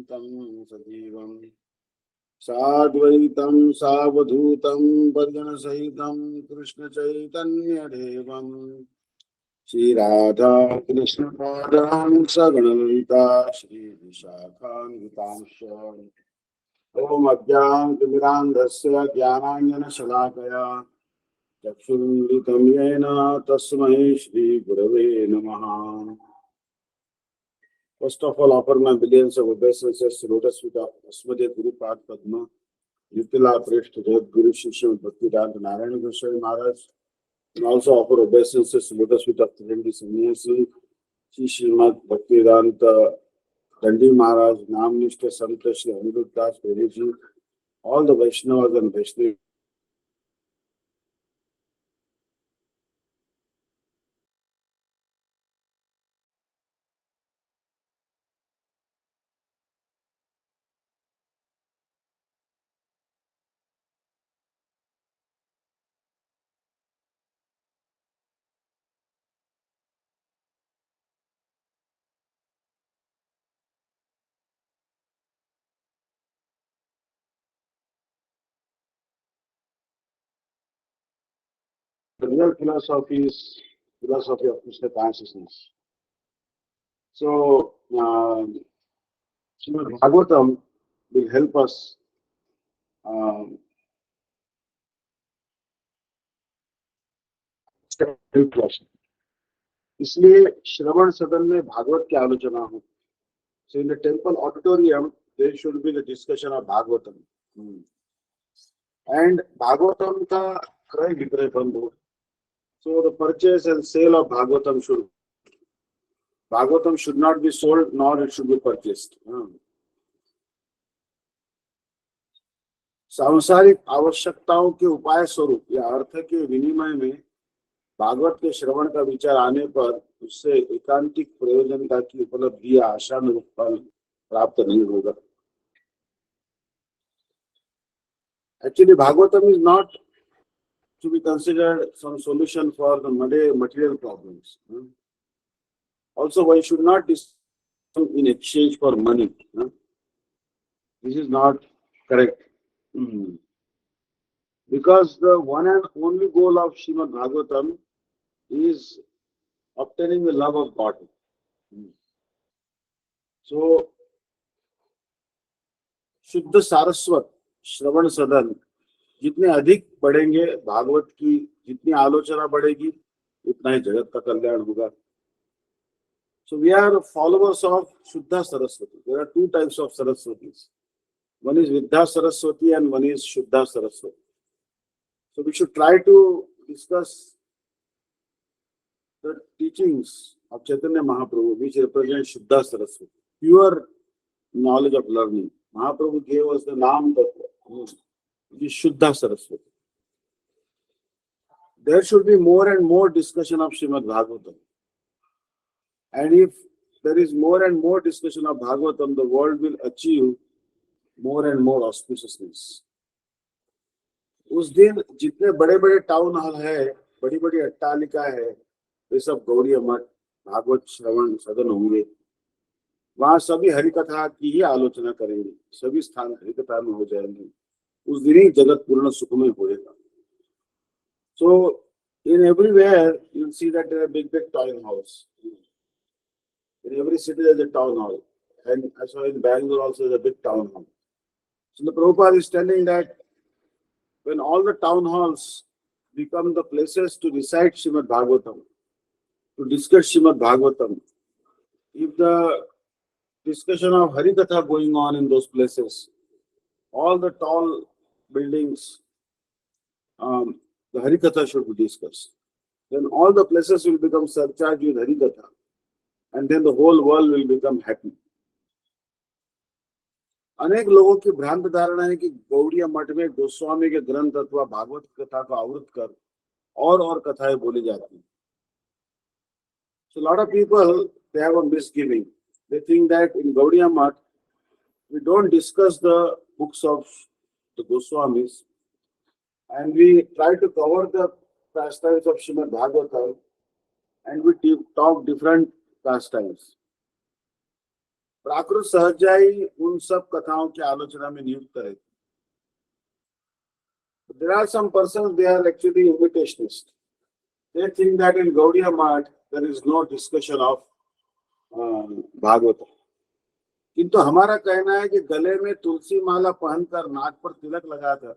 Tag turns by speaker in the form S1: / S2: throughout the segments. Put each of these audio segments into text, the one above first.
S1: शान्तं सजीवम् साद्वैतं सावधूतं परिजनसहितं कृष्णचैतन्यदेवम् श्रीराधा कृष्णपादां सगणललिता श्रीविशाखान्वितांश्च ॐ अज्ञानतिमिरान्धस्य ज्ञानाञ्जनशलाकया चक्षुरुन्मिलितं येन तस्मै श्रीगुरवे नमः। First of all, offer my billions of obeisances to lotus feet of Asmadya Guru Pad Padma, Yutila Preshta Jagad Guru Shishya Bhaktivedanta Narayana Goswami Maharaj, and also offer obeisances to lotus feet of Trivendi Sannyasi, Shri Srimad Bhaktivedanta Dandi Maharaj, Namnishta Santa Shri Aniruddha Das Prabhuji, all the Vaishnavas and Vaishnavi. The real philosophy is philosophy of Krishna consciousness. So, Srimad Bhagavatam will help us इसलिए श्रवण सदन में भागवत की आलोचना हो. So in the temple auditorium there should be the discussion of Bhagavatam. And Bhagavatam का क्रय विक्रय बंद हो. So the purchase and sale of Bhagavatam should not be sold nor it should be purchased. सांसारिक आवश्यकताओं के उपाय स्वरूप या अर्थ के विनिमय में भागवत के श्रवण का विचार आने पर उससे एकांतिक प्रयोजनता की उपलब्धि या आशानुरूप फल प्राप्त नहीं होगा. Actually, Bhagavatam is not to be considered some solution for the material problems. Also, one should not discount in exchange for money. This is not correct. Because the one and only goal of Srimad Bhagavatam is obtaining the love of God. So, शुद्ध सारस्वत श्रवण सदन जितने अधिक बढ़ेंगे, भागवत की जितनी आलोचना बढ़ेगी, उतना ही जगत का कल्याण होगा. So we are followers of Shuddha Saraswati. There are two types of Saraswatis. One is Viddha Saraswati and one is Shuddha Saraswati. So we should try to discuss the teachings of Chaitanya Mahaprabhu, which represent Shuddha Saraswati, pure knowledge of learning. Mahaprabhu gave us the name Tattva, which is Shuddha Saraswati. There should be more and more discussion of Srimad Bhagavatam. And if there is more and more discussion of Bhagavatam, the world will achieve more and more auspiciousness. उस दिन जितने बड़े बड़े town hall है, बड़ी बड़ी अट्टालिका है, वे सब गौड़ीय मठ भागवत श्रवण सदन होंगे. वहां सभी हरिकथा की ही आलोचना करेंगे, सभी स्थान हरिकथा में हो जाएंगे. उस दिन ही जगत पूर्ण सुखमय होगा. So in everywhere you will see that there are big town halls. In every city there is a town hall, and I saw in Bangalore also there is a big town hall. So the Prabhupada is telling that when all the town halls become the places to recite Srimad Bhagavatam, to discuss Srimad Bhagavatam, if the discussion of Harikatha going on in those places, all the tall buildings, the Harikatha should be discussed. Then all the places will become surcharged with Harikatha, and then the whole world will become happy. अनेक लोगों की भ्रांत धारणा है कि गौड़ीय मठ में गोस्वामी के ग्रंथ अथवा भागवत कथा को आवृत कर और कथाएं बोली जाती हैं. So a lot of people, they have a misgiving. They think that in Gaudiya Math we don't discuss the books of the Goswamis, and we try to cover the pastimes of Srimad Bhagavatam, and we talk different pastimes. प्राकृत सहजाई उन उन सब कथाओं की आलोचना में नियुक्त रहते। There are some persons, they are actually imitationists. They think that in Gaudiya Math there is no discussion of Bhagavat. किंतु हमारा कहना है कि गले में तुलसी माला पहनकर, नाक पर तिलक लगाकर,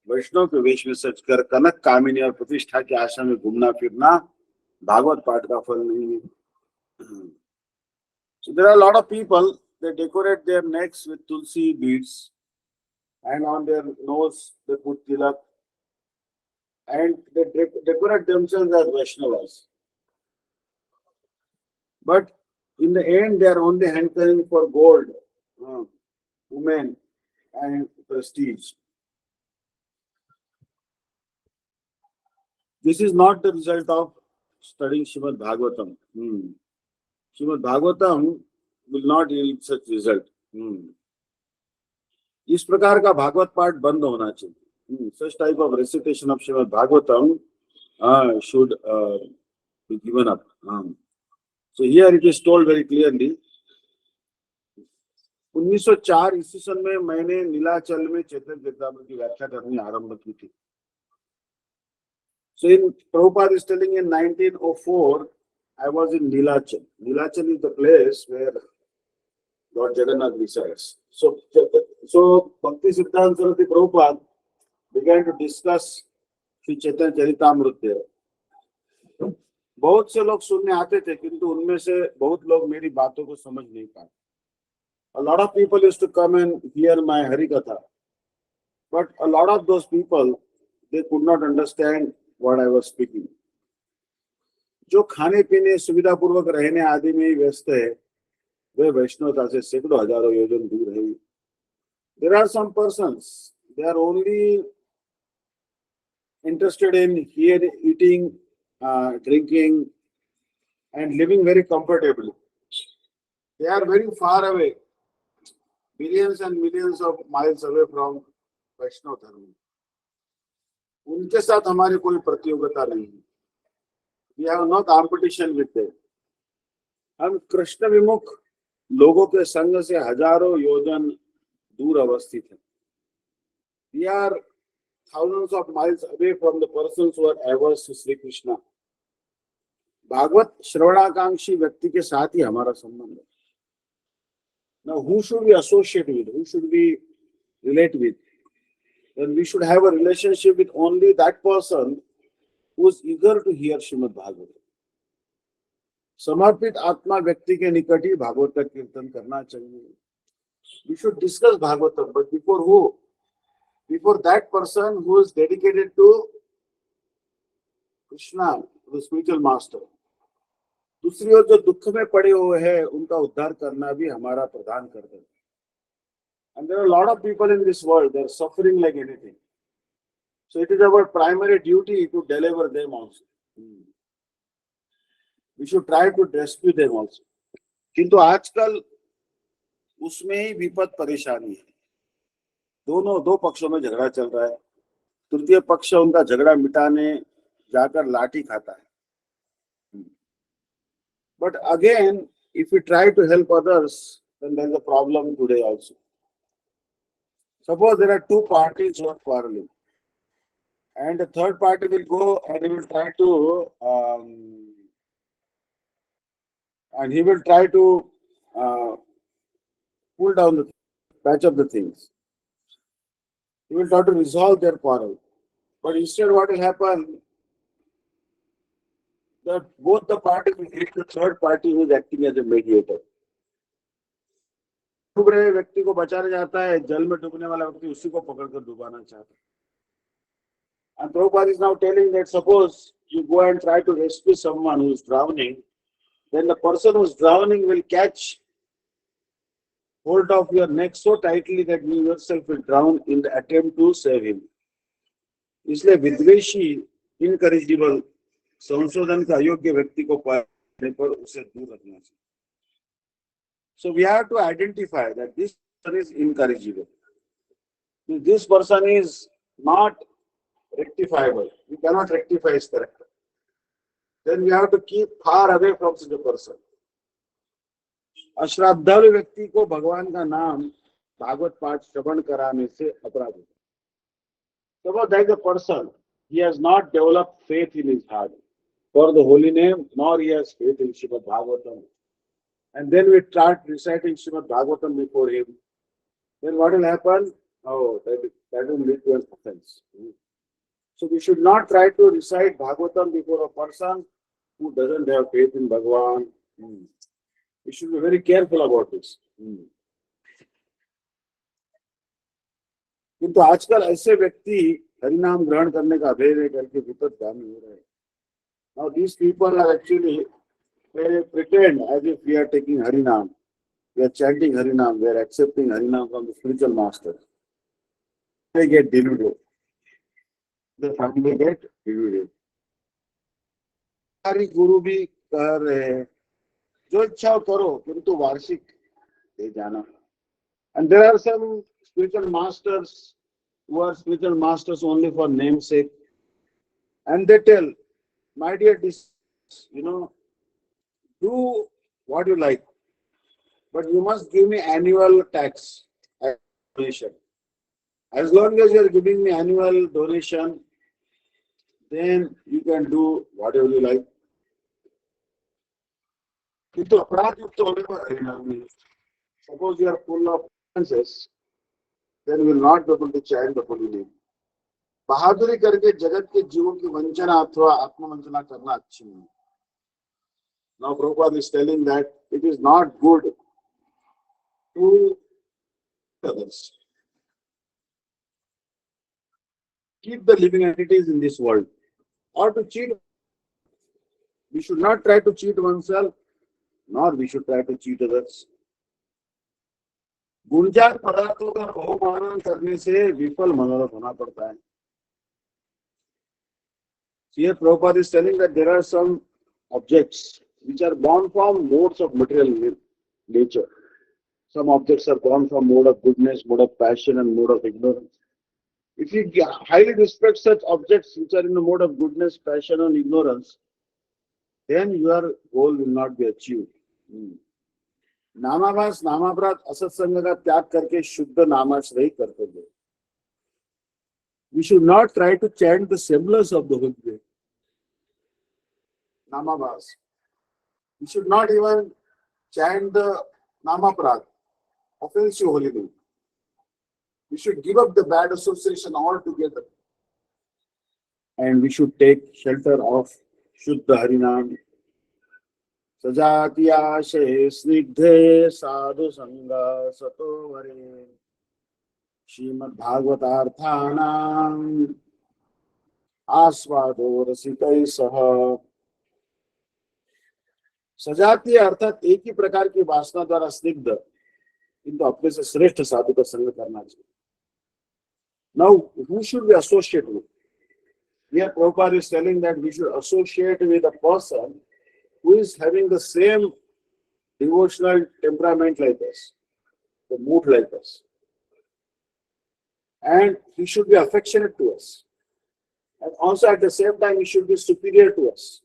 S1: वैष्णव के वेश में सजकर कनक कामिनी और प्रतिष्ठा के आशा में घूमना फिरना भागवत पाठ का फल नहीं है। So there are a lot of people, they decorate their necks with tulsi beads, and on their nose they put tilak, and they decorate themselves as Vaishnavas. But in the end, they are only hankering for gold, women, and prestige. This is not the result of studying Srimad Bhagavatam. Srimad Bhagavatam will not yield such result. इस प्रकार का भागवत पाठ बंद होना चाहिए. Such type of recitation of Srimad Bhagavatam should be given up. So here it is told very clearly. 1904 ईस्वी सन में मैंने नीलाचल में चैतन्य चरितामृत की व्याख्या करनी आरंभ की थी. So in Prabhupada is telling in 1904, I was in Nilachal. Nilachal is the place where Lord Jagannath resides. So Bhakti Siddhanta Saraswati Prabhupada began to discuss Sri Chaitanya Charitamrita there. बहुत से लोग सुनने आते थे, किंतु उनमें से बहुत लोग मेरी बातों को समझ नहीं पाए. A lot of people used to come and hear my Harikatha, but a lot of those people, they could not understand what I was speaking. जो खाने पीने सुविधा पूर्वक रहने आदि में ही व्यस्त है, वे वैष्णवता से सैकड़ों हजारों योजन दूर है. There are some persons, they are only interested in here eating, drinking, and living very comfortably. They are very far away, millions and millions of miles away from Vaishnava Dharma. उनके साथ हमारी कोई प्रतियोगिता नहीं है. We have no competition with them. हम कृष्ण विमुख लोगों के संग से हजारों योजन दूर अवस्थित हैं. We are thousands of miles away from the persons who are averse to Sri Krishna. Bhagavat श्रवणाकांक्षी व्यक्ति के साथ ही हमारा संबंध है. Now, who should we associate with? Who should we relate with? Then we should have a relationship with only that person who is eager to hear Srimad Bhagavatam. समर्पित आत्मा व्यक्ति के निकट ही भागवत का कीर्तन करना चाहिए. We should discuss Bhagavatam, but before who? Before that person who is dedicated to Krishna, the spiritual master. दूसरी ओर जो दुख में पड़े हुए हैं, उनका उद्धार करना भी हमारा प्रधान कर्तव्य है. And there are a lot of people in this world, they are suffering like anything. So it is our primary duty to deliver them also. We should try to rescue them also. किंतु आजकल उसमें ही विपद परेशानी है. दो पक्षों में झगड़ा चल रहा है. तृतीय पक्ष उनका झगड़ा मिटाने जाकर लाठी खाता है. But again, if we try to help others, then there is a problem today also. Suppose there are two parties who are quarreling, and the third party will go and he will try to pull down the patch of the things. He will try to resolve their quarrel. But instead, what will happen? That both the parties will hit the third party who is acting as a mediator. डूब रहे व्यक्ति को बचाने जाता है, जल में डूबने वाला व्यक्ति उसी को पकड़कर डुबाना चाहता है. And Prabhupada is now telling that suppose you go and try to rescue someone who is drowning, then the person who is drowning will catch hold of your neck so tightly that you yourself will drown in the attempt to save him. इसलिए विद्वेषी, इनकरेजिबल, संशोधन का अयोग्य व्यक्ति को पाने पर उसे दूर रखना चाहिए. So we have to identify that this person is incorrigible. If this person is not rectifiable, we cannot rectify his character, then we have to keep far away from such a person. अश्रद्धालु व्यक्ति को भगवान का नाम भागवत पाठ श्रवण कराने से अपराध होता है. Suppose there is a person, he has not developed faith in his heart for the holy name, nor he has faith in Srimad Bhagavatam. And then we start reciting Srimad Bhagavatam before him. Then what will happen? Oh, that will lead to an offense. So we should not try to recite Bhagavatam before a person who doesn't have faith in Bhagavan. We should be very careful about this. किंतु आजकल ऐसे व्यक्ति हरिनाम ग्रहण करने का अभेद करके विपदगामी हो रहे हैं. Now these people are actually, they pretend as if we are taking Harinam, we are chanting Harinam, we are accepting Harinam from the spiritual master. They get deluded. The family get deluded. हमारी गुरु भी कह रहे हैं जो इच्छा करो किंतु वार्षिक दे जाना. And there are some spiritual masters who are spiritual masters only for namesake, and they tell, my dear, do what you like, but you must give me annual tax donation. As long as you are giving me annual donation, then you can do whatever you like. किंतु अपराध युक्त होने पर हरिनाम नहीं. Suppose you are full of offenses, then you will not be able to chant the holy name. बहादुरी करके जगत के जीवों की वंचना अथवा आत्मवंचना करना अच्छी नहीं. Now Prabhupada is telling that it is not good to others. Keep the living entities in this world, or to cheat. We should not try to cheat oneself, nor we should try to cheat others. गुणजात पदार्थों का बहुमानन करने से विफल मनोरथ होना पड़ता है. Here Prabhupada is telling that there are some objects which are born from modes of material nature. Some objects are born from mode of goodness, mode of passion, and mode of ignorance. If you highly respect such objects which are in the mode of goodness, passion, and ignorance, then your goal will not be achieved. नामाभास नामापराध असत्संग का त्याग करके शुद्ध नामाश्रय कर्तव्य. We should not try to chant the semblance of the holy name. Namabhas. We should not even chant the namaprad, offensive holy name. We should give up the bad association altogether. And we should take shelter of Shuddha Harinam. Sajatiyashe snigdhe sadhu sangha sato vare Srimad Bhagavatarthanam आस्वादो रसिकै सह. सजातीय अर्थात एक ही प्रकार की वासना द्वारा स्निग्ध किंतु अपने से श्रेष्ठ साधु का संग करना चाहिए. Now, who should we associate with? Here Prabhupada is telling that we should associate with a person who is having the same devotional temperament like us, the mood like us. And he should be affectionate to us. And also at the same time, he should be superior to us.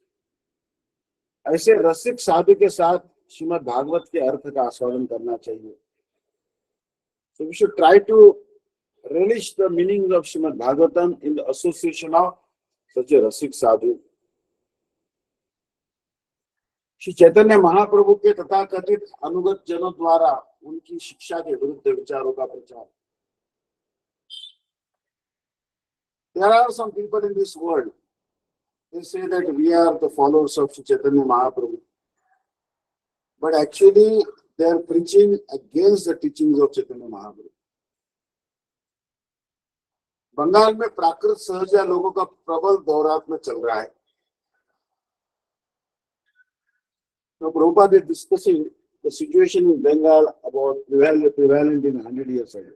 S1: ऐसे रसिक साधु के साथ श्रीमद् भागवत के अर्थ का आस्वादन करना चाहिए. So we should try to relish the meanings of Srimad Bhagavatam in the association of such a रसिक साधु. श्री चैतन्य महाप्रभु के तथाकथित अनुगत जनों द्वारा उनकी शिक्षा के विरुद्ध विचारों का प्रचार. There are some people in this world, they say that we are the followers of Sri Chaitanya Mahaprabhu. But actually, they are preaching against the teachings of Chaitanya Mahaprabhu. Bengal में प्राकृत सहजा लोगों का प्रबल दौरात में चल रहा है. So Prabhupada is discussing the situation in Bengal about prevalent in 100 years ago.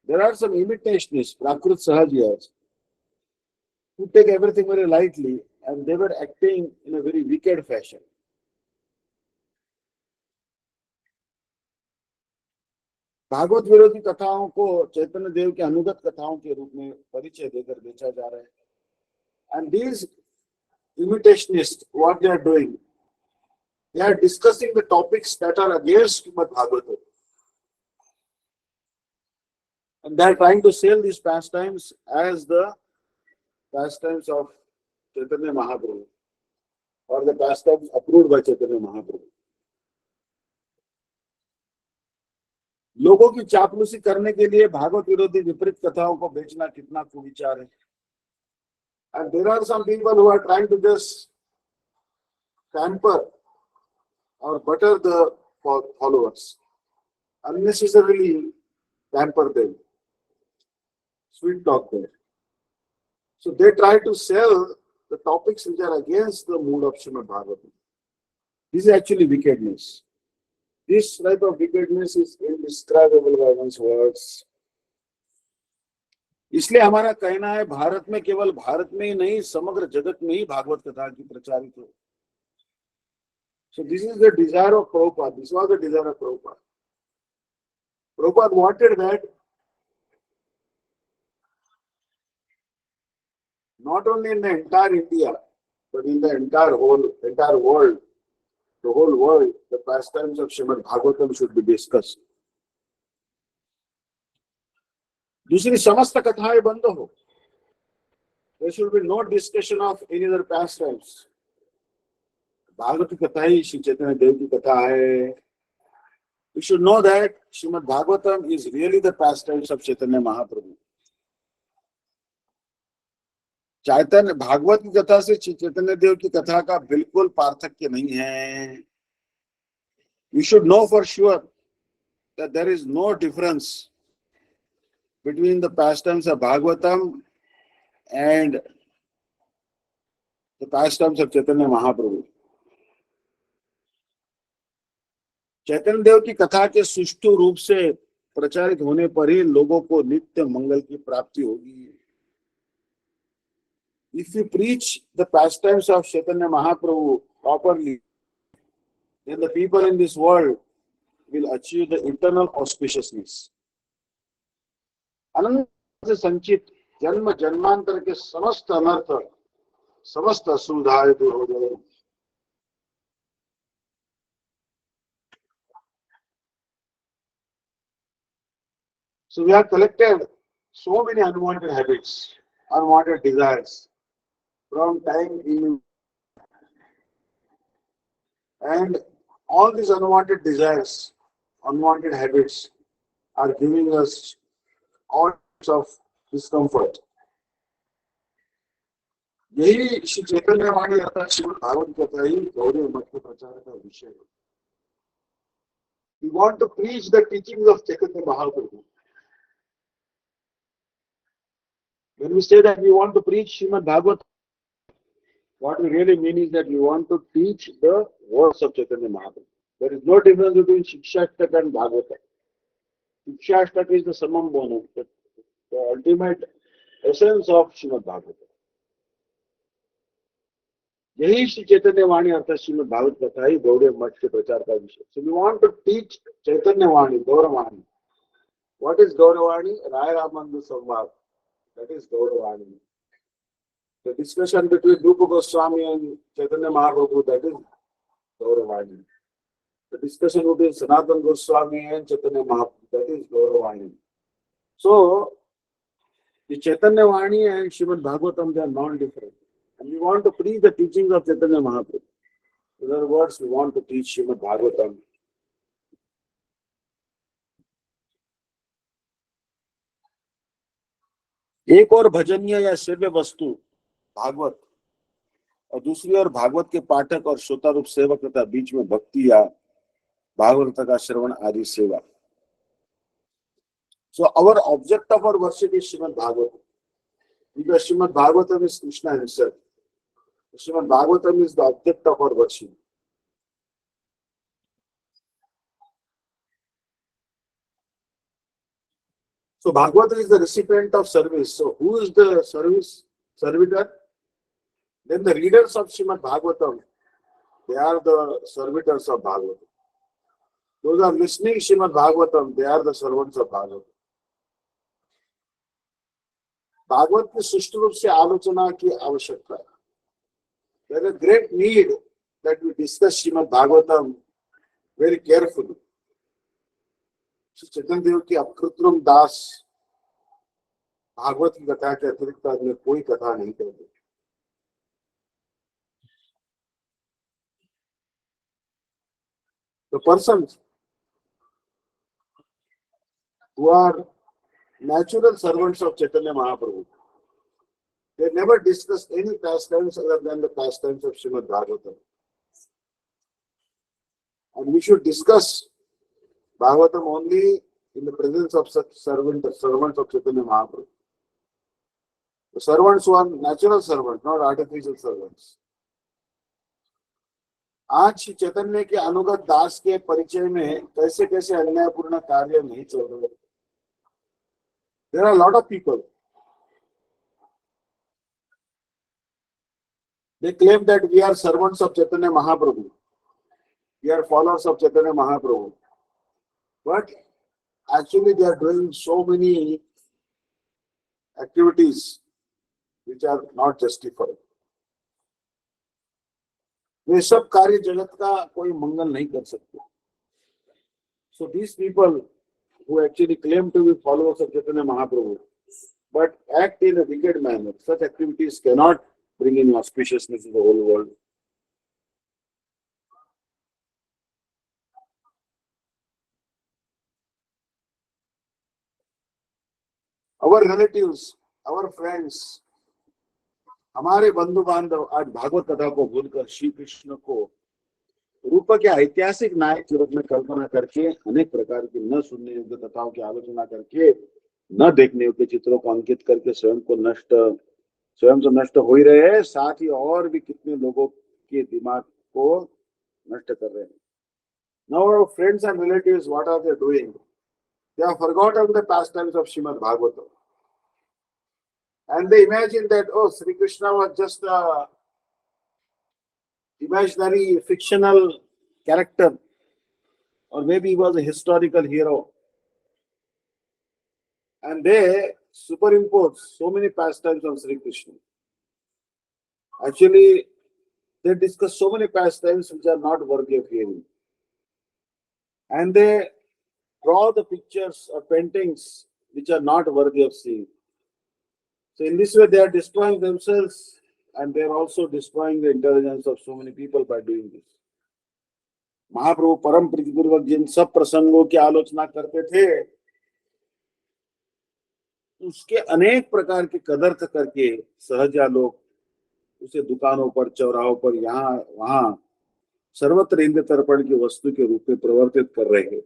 S1: There are some imitationists, Prakrut Sahajiyas, who take everything very lightly, and they were acting in a very wicked fashion. Bhagavat विरोधी कथाओं को चैतन्य देव के अनुगत कथाओं के रूप में परिचय देकर बेचा जा रहा है. And these imitationists, what they are doing, they are discussing the topics that are against Srimad Bhagavatam. And they are trying to sell these pastimes as the pastimes of Chaitanya Mahaprabhu or the pastimes approved by Chaitanya Mahaprabhu. लोगों की चापलूसी करने के लिए भागवत विरोधी विपरीत कथाओं को बेचना कितना कुविचार है. And there are some people who are trying to just pamper or butter the followers, unnecessarily pamper them, sweet talk them. So they try to sell the topics which are against the mood of Srimad Bhagavatam. This is actually wickedness. This type of wickedness is indescribable by one's words. इसलिए हमारा कहना है भारत में, केवल भारत में ही नहीं समग्र जगत में ही भागवत कथा की प्रचारित हो. So this is the desire of Prabhupada. This was the desire of Prabhupada. Prabhupada wanted that not only in the entire India, but in the entire world, the whole world, the pastimes of Srimad Bhagavatam should be discussed. दूसरी समस्त कथाएं बंद हो. There should be no discussion of any other pastimes. Bhagavat की कथा ही श्री चैतन्य देव की कथा है. We should know that Srimad Bhagavatam is really the pastimes of Chaitanya Mahaprabhu. चैतन्य भागवत की कथा से श्री चैतन्य देव की कथा का बिल्कुल पार्थक्य नहीं है. We should know for sure that there is no difference between the pastimes of Bhagavatam and the pastimes of Chaitanya Mahaprabhu. चैतन्य देव की कथा के सुष्ठु रूप से प्रचारित होने पर ही लोगों को नित्य मंगल की प्राप्ति होगी. If you preach the pastimes of Chaitanya Mahaprabhu properly, then the people in this world will achieve the eternal auspiciousness. अनंत से संचित जन्म जन्मांतर के समस्त अनर्थ, समस्त असुविधाएं दूर हो जाएंगी. So we have collected so many unwanted habits, unwanted desires from time in, and all these unwanted desires, unwanted habits are giving us all sorts of discomfort. यही श्री चैतन्य वाणी अर्थात श्रीमद् भागवत कथा ही गौरी मठ के प्रचार का विषय है. We want to preach the teachings of Chaitanya Mahaprabhu. When we say that we want to preach Srimad Bhagavatam, what we really mean is that we want to teach the words of Chaitanya Mahaprabhu. There is no difference between Shikshashtaka and Bhagavatam. Shikshashtaka is the summum bonum, the ultimate essence of Srimad Bhagavatam. यही श्री चैतन्य वाणी अर्थात श्रीमद् भागवत कथा ही गौड़ीय मठ के प्रचार का विषय. So we want to teach Chaitanya Vani, Gauravani. What is Gauravani? Raya Ramananda Samvad. That is Gauravani. The discussion between Rupa Goswami and Chaitanya Mahaprabhu, that is Gauravani. The discussion between Sanatana Goswami and Chaitanya Mahaprabhu, that is Gauravani. So the Chaitanya Vani and Srimad Bhagavatam, they are non-different. And we want to preach the teachings of Chaitanya Mahaprabhu. In other words, we want to teach Srimad Bhagavatam. एक और भजनीय या श्रव्य वस्तु भागवत और दूसरी ओर भागवत के पाठक और श्रोता रूप सेवक तथा बीच में भक्ति या भागवत का श्रवण आदि सेवा. So our object of our worship is Srimad Bhagavatam. Because Srimad Bhagavatam is Krishna himself. Srimad Bhagavatam is the object of our worship. So Bhagavatam is the recipient of service. So who is the servitor? Then the readers of Srimad Bhagavatam, they are the servitors of Bhagavatam. Those are listening Srimad Bhagavatam, they are the servants of Bhagavatam. Bhagavat की सुष्ठु रूप से आलोचना की आवश्यकता है. There is a great need that we discuss Srimad Bhagavatam very carefully. Chaitanya Dev ki Apkrutrum Das Bhagavat की कथा के अतिरिक्त अन्य कोई कथा नहीं कहते। The persons who are natural servants of Chaitanya Mahaprabhu, they never discuss any pastimes other than the pastimes of Srimad Bhagavatam. And we should discuss Bhagavatam only in the presence of such servants of Chaitanya Mahaprabhu. The servants who are natural servants, not artificial servants. आज श्री चैतन्य के अनुगत दास के परिचय में कैसे कैसे अन्यायपूर्ण कार्य नहीं चल रहे। There are a lot of people. They claim that we are servants of Chaitanya Mahaprabhu. We are followers of Chaitanya Mahaprabhu. But actually they are doing so many activities which are not justified. वे सब कार्य जगत का कोई मंगल नहीं कर सकते. So these people who actually claim to be followers of Chaitanya Mahaprabhu but act in a wicked manner, such activities cannot bring in auspiciousness in the whole world. Our relatives, our friends, हमारे बंधु बांधव आज भागवत कथा को भूलकर श्री कृष्ण को रूप के ऐतिहासिक नायक के रूप में कल्पना करके अनेक प्रकार की न सुनने योग्य कथाओं की आलोचना करके न देखने योग्य चित्रों को अंकित करके स्वयं तो नष्ट हो ही रहे हैं, साथ ही और भी कितने लोगों के दिमाग को नष्ट कर रहे हैं. Now our friends and relatives, what are they doing? They have forgotten the pastimes of Srimad Bhagavatam. And they imagine that, oh, Sri Krishna was just a imaginary fictional character, or maybe he was a historical hero. And they superimpose so many pastimes on Sri Krishna. Actually, they discuss so many pastimes which are not worthy of hearing. And they draw the pictures or paintings which are not worthy of seeing. So in this way, they are destroying themselves and they are also destroying the intelligence of so many people by doing this. महाप्रभु परम प्रीतिपूर्वक जिन सब प्रसंगों की आलोचना करते थे, उसके अनेक प्रकार के कदर्थ करके सहजा लोग उसे दुकानों पर, चौराहों पर, यहाँ वहां सर्वत्र इंद्र तर्पण की वस्तु के रूप में प्रवर्तित कर रहे हैं.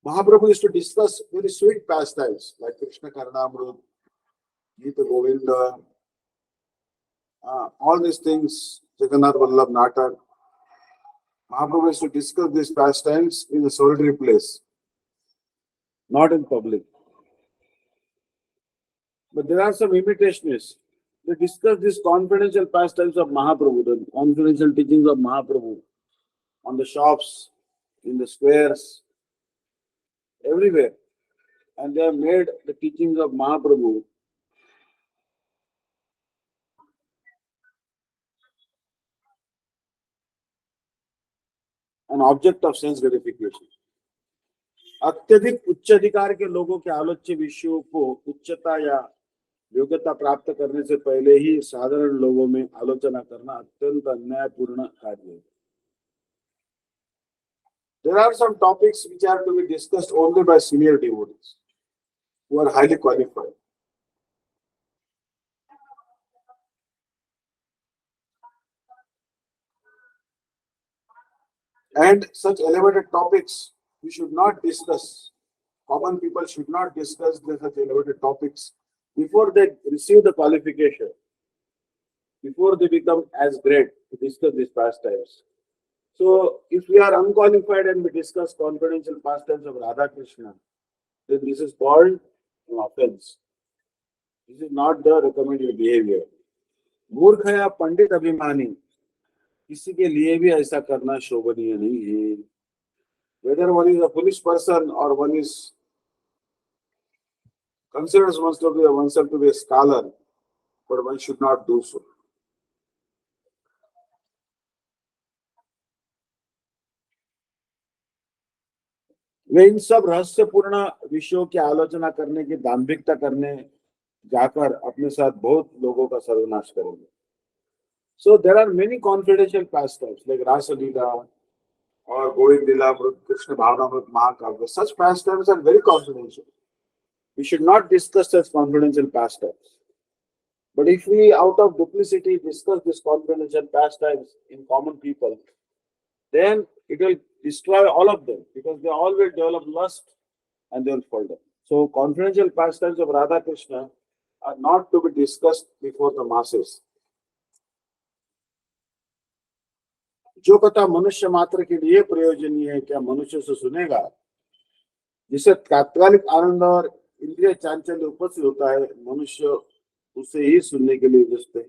S1: Mahaprabhu used to discuss very sweet pastimes like Krishna Karnamrut, Gita Govinda, all these things, Jagannath Vallabh Natak. Mahaprabhu used to discuss these pastimes in a solitary place, not in public. But there are some imitationists. They discuss these confidential pastimes of Mahaprabhu, the confidential teachings of Mahaprabhu on the shops, in the squares, everywhere. And they have made the teachings of Mahaprabhu an object of sense gratification. अत्यधिक उच्च अधिकार के लोगों के आलोच्य विषयों को उच्चता या योग्यता प्राप्त करने से पहले ही साधारण लोगों में आलोचना करना अत्यंत अन्यायपूर्ण कार्य है. There are some topics which are to be discussed only by senior devotees who are highly qualified. And such elevated topics we should not discuss. Common people should not discuss such elevated topics before they receive the qualification, before they become as great to discuss these pastimes. So, if we are unqualified and we discuss confidential pastimes of Radha Krishna, then this is called an offense. This is not the recommended behavior. मूर्ख या पंडित अभिमानी किसी के लिए भी ऐसा करना शोभनीय नहीं है. Whether one is a foolish person or one is considers oneself to be a scholar, but one should not do so. वे इन सब रहस्यपूर्ण विषयों की आलोचना करने की दाम्भिकता करने जाकर अपने साथ बहुत लोगों का सर्वनाश करेंगे. So there are many confidential pastimes like Rasa Leela or Govind Leela, Krishna Bhavnamrit Mahakavya. Such pastimes are very confidential. We should not discuss such confidential pastimes. But if we, out of duplicity, discuss these confidential pastimes in common people, then it will destroy all of them because they all will develop lust and they will fall down. So, confidential pastimes of Radha Krishna are not to be discussed before the masses. जो कथा मनुष्य मात्र के लिए प्रयोजनीय है, क्या मनुष्य से सुनेगा? जिसे तात्कालिक आनंद और इंद्रिय चांचल्य उपस्थित होता है, मनुष्य उसे ही सुनने के लिए व्यस्त है.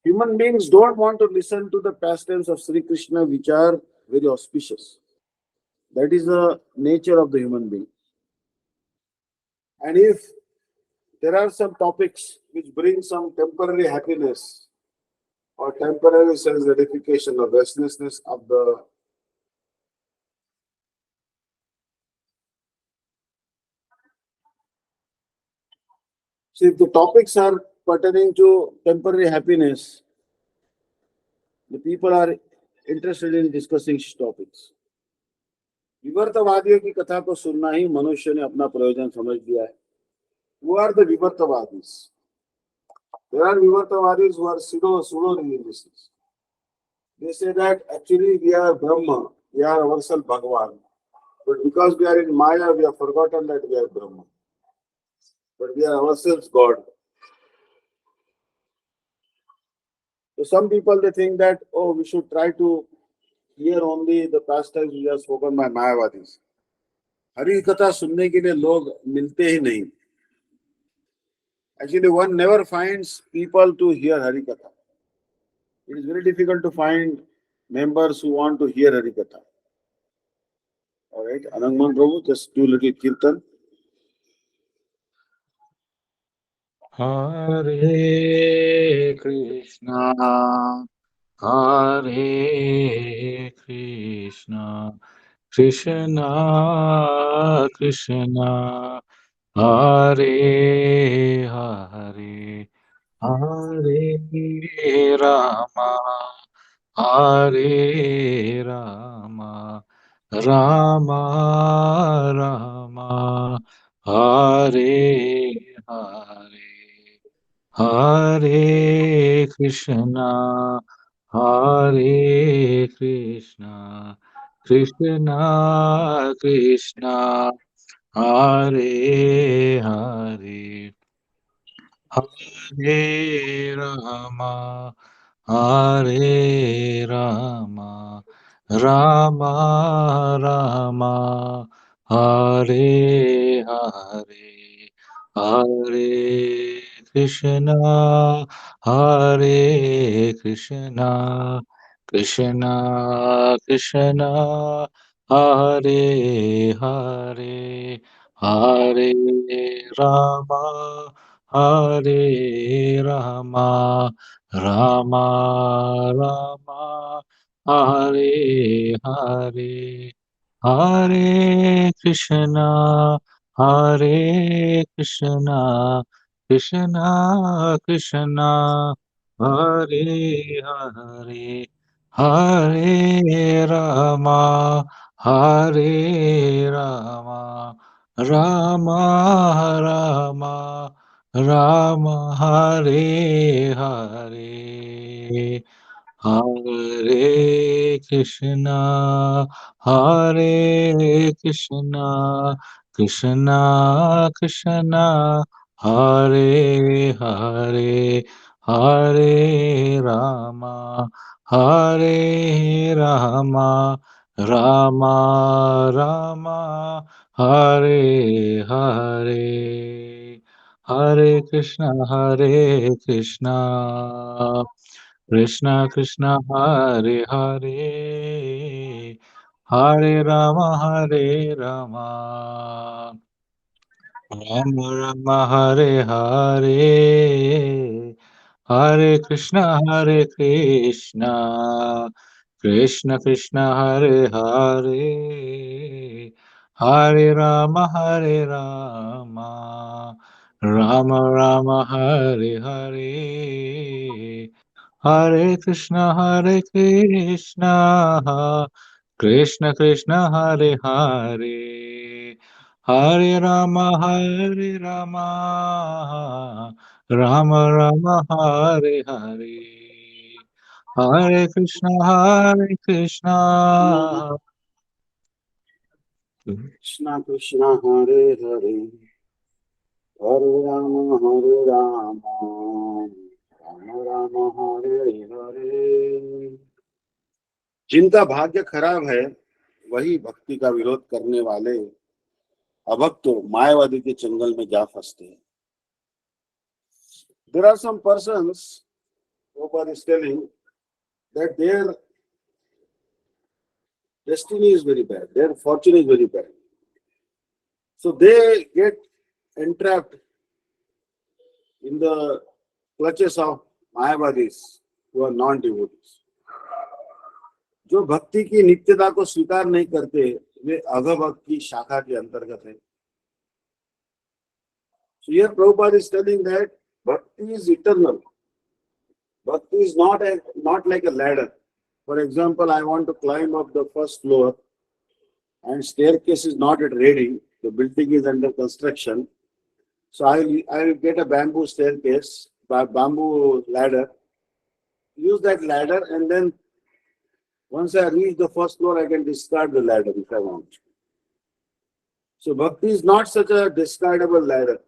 S1: Human beings don't want to listen to the pastimes of Sri Krishna, which are very auspicious. That is the nature of the human being. And if there are some topics which bring some temporary happiness or temporary sense gratification or restlessness of the see, if the topics are pertaining to temporary happiness, the people are interested in discussing topics. विवर्तवादियों की कथा को सुनना ही मनुष्य ने अपना प्रयोजन समझ लिया है. Who are the Vivartavadis? There are Vivartavadis who are pseudo-religious. They say that actually we are Brahma, we are ourselves Bhagavan. But because we are in Maya, we have forgotten that we are Brahma. But we are ourselves God. So some people they think that, oh, we should try to hear only the pastimes which are spoken by Mayavadis. Hari कथा सुनने के लिए लोग मिलते ही नहीं. Actually, one never finds people to hear Hari Katha. It is very difficult to find members who want to hear Hari Katha. All right, Anangman Prabhu, just do little kirtan.
S2: Hare Krishna, Hare Krishna, Krishna Krishna, Hare Hare, Hare Rama, Hare Rama, Rama Rama, Hare Hare. Hare Krishna, Hare Krishna, Krishna Krishna, Hare Hare, Hare Rama, Hare Rama, Rama Rama, Hare Hare, Hare Krishna, Hare Krishna, Krishna Krishna, Hare Hare, Hare Rama, Hare Rama, Rama Rama, Hare Hare, Hare Krishna, Hare Krishna, Krishna Krishna, Hare Hare, Hare Rama, Hare Rama, Rama Rama, Rama Hare Hare, Hare Krishna, Hare Krishna, Krishna Krishna, Hare Hare, Hare Rama, Hare Rama, Rama Rama, Hare Hare. Hare Krishna, Hare Krishna, Krishna Krishna, Hare Hare, Hare Rama, Hare Rama, Rama Rama, Hare Hare, Hare Krishna, Hare Krishna, Krishna Krishna Hare Hare, Hare Rama Hare Rama, Rama Rama Hare Hare, Hare Krishna Krishna Krishna Hare Hare, Hare Rama, Rama Rama Hare Hare. Hare Krishna,
S1: Krishna Krishna Hare Hare, Hare Rama, Rama Rama Hare Hare. जिनका भाग्य खराब है वही भक्ति का विरोध करने वाले अभक्त मायावादी के जंगल में जा फंसते हैं. There are some persons who is telling that their destiny is very bad, their fortune is very bad. So they get entrapped in the clutches of Mayavadis who are non-devotees. जो भक्ति की नित्यता को स्वीकार नहीं करते वे अघभक्त की शाखा के अंतर्गत है. So here Prabhupada is telling that bhakti is eternal. Bhakti is not like a ladder. For example, I want to climb up the first floor and staircase is not yet ready. The building is under construction. So I will get a bamboo staircase, bamboo ladder, use that ladder, and then once I reach the first floor, I can discard the ladder if I want. So bhakti is not such a discardable ladder.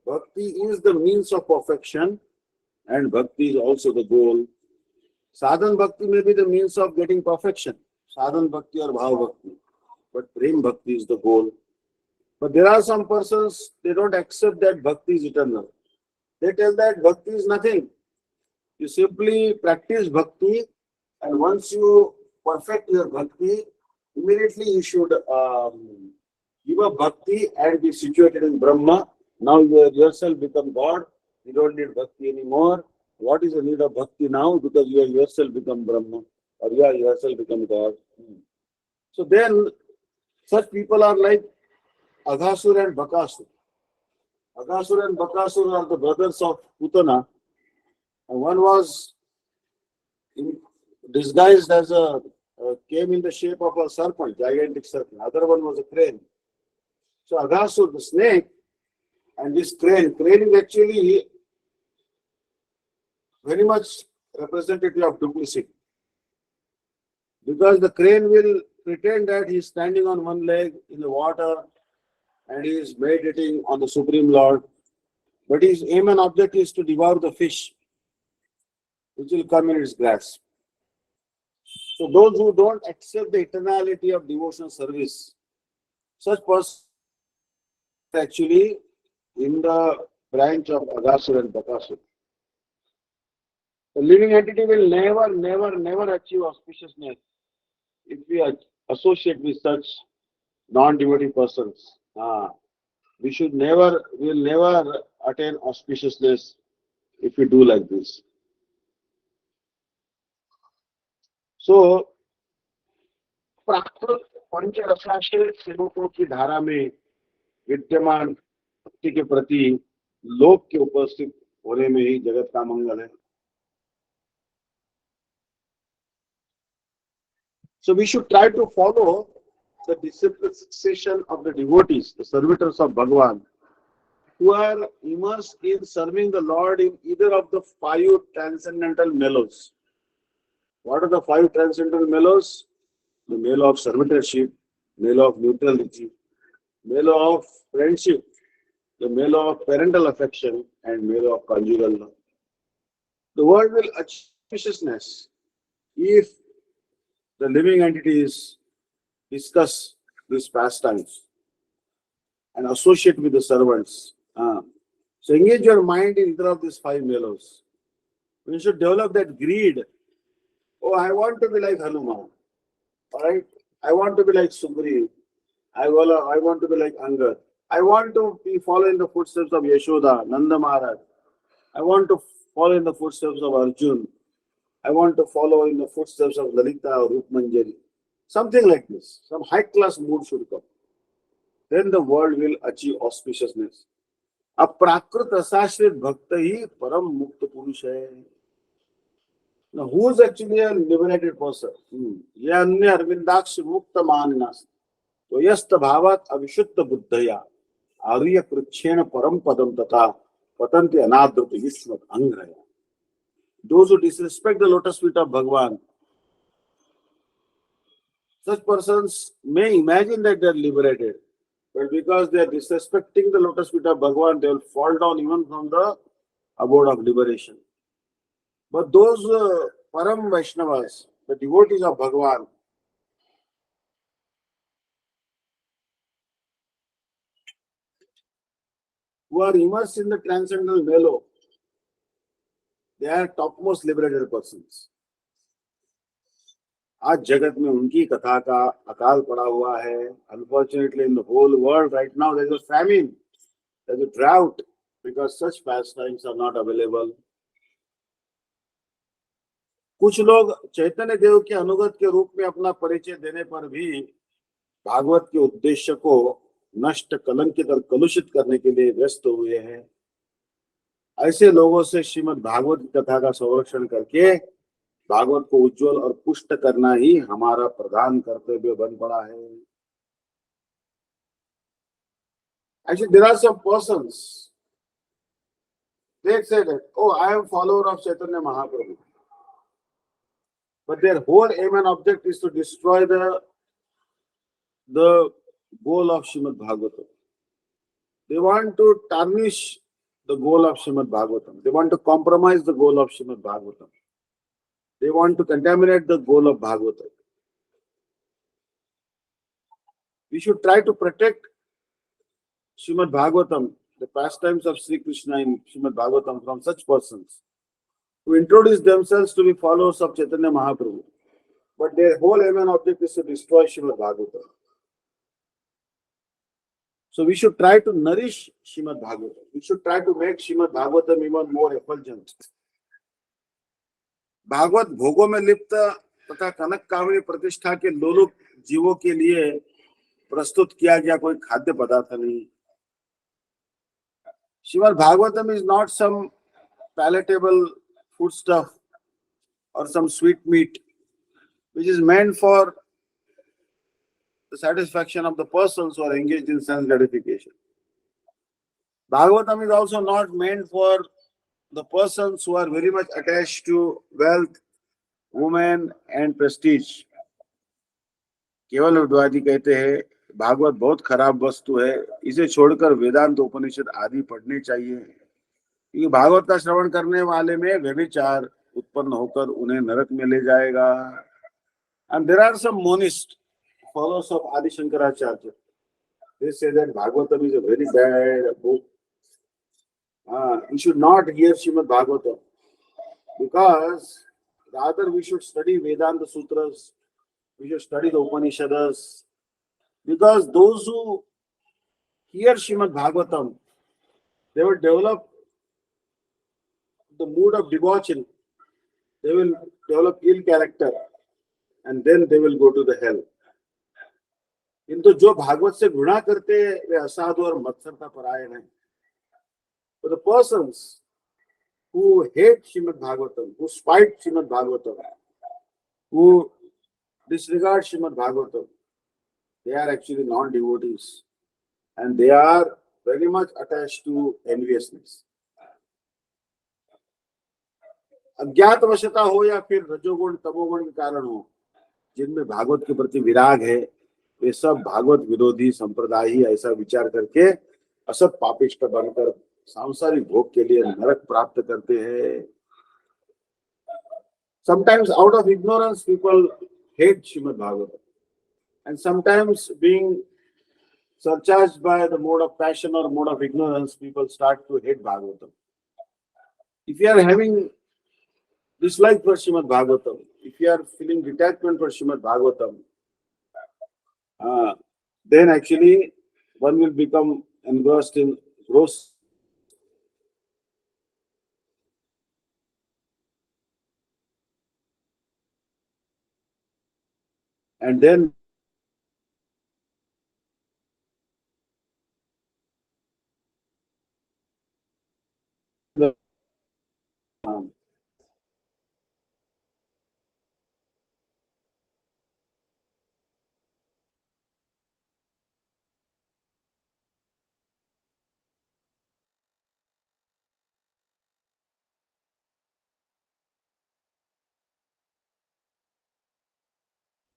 S1: Bhakti is the means of perfection and bhakti is also the goal. Sadhan bhakti may be the means of getting perfection, sadhan bhakti or bhav bhakti, but prem bhakti is the goal. But there are some persons, they don't accept that bhakti is eternal. They tell that bhakti is nothing. You simply practice bhakti, and once you perfect your bhakti, immediately you should give up bhakti and be situated in Brahma. Now you yourself become God. You don't need bhakti anymore. What is the need of bhakti now? Because you have yourself become Brahma, or you have yourself become God. So then, such people are like Aghasur and Bakasur. Aghasur and Bakasur are the brothers of Putana. And one was disguised as came in the shape of a serpent, gigantic serpent. Other one was a crane. So Aghasur, the snake, and this crane is actually very much representative of duplicity. Because the crane will pretend that he is standing on one leg in the water and he is meditating on the Supreme Lord, but his aim and object is to devour the fish which will come in its grasp. So those who don't accept the eternality of devotional service, such persons actually in the branch of Aghasur and Bakasur. The living entity will never achieve auspiciousness if we associate with such non-devotee persons. We will never attain auspiciousness if we do like this. So, प्राकृत पंचरसाशय सेवकों की धारा में विद्यमान भक्ति के प्रति लोक के उपस्थित होने में ही जगत का मंगल है. So we should try to follow the disciplined succession of the devotees, the servitors of Bhagavan, who are immersed in serving the Lord in either of the 5 transcendental mellows. What are the 5 transcendental mellows? The mellow of servitorship, mellow of neutrality, mellow of friendship, the mellow of parental affection, and mellow of conjugal love. The world will achieve auspiciousness if the living entities discuss these pastimes and associate with the servants. So engage your mind in either of these 5 mellows. You should develop that greed. Oh, I want to be like Hanuman. All right? I want to be like Sugriv. I want to be like Angad. I want to be following the footsteps of Yashoda, Nanda Maharaj. I want to follow in the footsteps of Arjun. I want to follow in the footsteps of Lalita or Rup Manjari. Something like this. Some high class mood should come. Then the world will achieve auspiciousness. अप्राकृत असाश्रित भक्त ही परम मुक्त पुरुष है. Now, who is actually a liberated person? ये अन्य अरविंदाक्ष मुक्त माननास तो यस्त भावात अविशुद्ध बुद्धया आर्य कृच्छेन परम पदम तथा पतंति अनादृत युष्मत् अंग्रया. Those who disrespect the lotus feet of Bhagavan, such persons may imagine that they are liberated, but because they are disrespecting the lotus feet of Bhagavan, they will fall down even from the abode of liberation. But those Param Vaishnavas, the devotees of Bhagavan, who are immersed in the transcendental mellow, they are topmost liberated persons. आज जगत में उनकी कथा का अकाल पड़ा हुआ है. Unfortunately, in the whole world right now, there is a famine, there is a drought, because such pastimes are not available. कुछ लोग चैतन्य देव के अनुगत के रूप में अपना परिचय देने पर भी भागवत के उद्देश्य को नष्ट, कलंकित और कलुषित करने के लिए व्यस्त हुए हैं. ऐसे लोगों से श्रीमद् भागवत की कथा का संरक्षण करके भागवत को उज्जवल और पुष्ट करना ही हमारा प्रधान कर्तव्य बन पड़ा है. Actually, there are some persons, they say that, oh, I am follower of Chaitanya Mahaprabhu. But their whole aim and object is to destroy the goal of Srimad Bhagavatam. They want to tarnish the goal of Srimad Bhagavatam. They want to compromise the goal of Srimad Bhagavatam. They want to contaminate the goal of Bhagavatam. We should try to protect Srimad Bhagavatam, the pastimes of Sri Krishna in Srimad Bhagavatam, from such persons who introduce themselves to be followers of Chaitanya Mahaprabhu. But their whole aim and object is to destroy Srimad Bhagavatam. So we should try to nourish Srimad Bhagavatam. We should try to make Srimad Bhagavatam even more effulgent. Bhagavat भोगों में लिप्त तथा कनक कावड़ी प्रतिष्ठा के लोलुप जीवों के लिए प्रस्तुत किया गया कोई खाद्य पदार्थ नहीं. Shrimad Bhagavatam is not some palatable food stuff or some sweet meat which is meant for the satisfaction of the persons who are engaged in sense gratification. Bhagavatam is also not meant for the persons who are very much attached to wealth, women and prestige. केवल विद्वादी कहते हैं भागवत बहुत खराब वस्तु है, इसे छोड़कर वेदांत उपनिषद आदि पढ़ने चाहिए, क्योंकि भागवत का श्रवण करने वाले में व्यभिचार उत्पन्न होकर उन्हें नरक में ले जाएगा. And there are some monists, followers of Adi Shankaracharya. They say that Bhagavatam is a very bad book. We should not hear Srimad Bhagavatam, because rather we should study Vedanta Sutras, we should study the Upanishads, because those who hear Srimad Bhagavatam, they will develop the mood of debauchery, they will develop ill character, and then they will go to the hell. किंतु जो भागवत से घृणा करते वे असाधु और मत्सरता परायण हैं. But the persons who hate Srimad Bhagavatam, who spite Srimad Bhagavatam, who disregard Srimad Bhagavatam, they are actually non-devotees, and they are very much attached to enviousness. अज्ञातवशता हो या फिर रजोगुण तमोगुण के कारण हो, जिनमें भागवत के प्रति विराग है, वे सब भागवत विरोधी संप्रदाय ही ऐसा विचार करके असत पापिष्ट बनकर सांसारिक भोग के लिए नरक प्राप्त करते हैं. Sometimes out of ignorance people hate Srimad Bhagavatam, and sometimes being surcharged by the mode of passion or mode of ignorance, people start to hate Bhagavatam. If you are having dislike for Srimad Bhagavatam, if you are feeling detachment for Srimad Bhagavatam, then actually one will become engrossed in gross And then the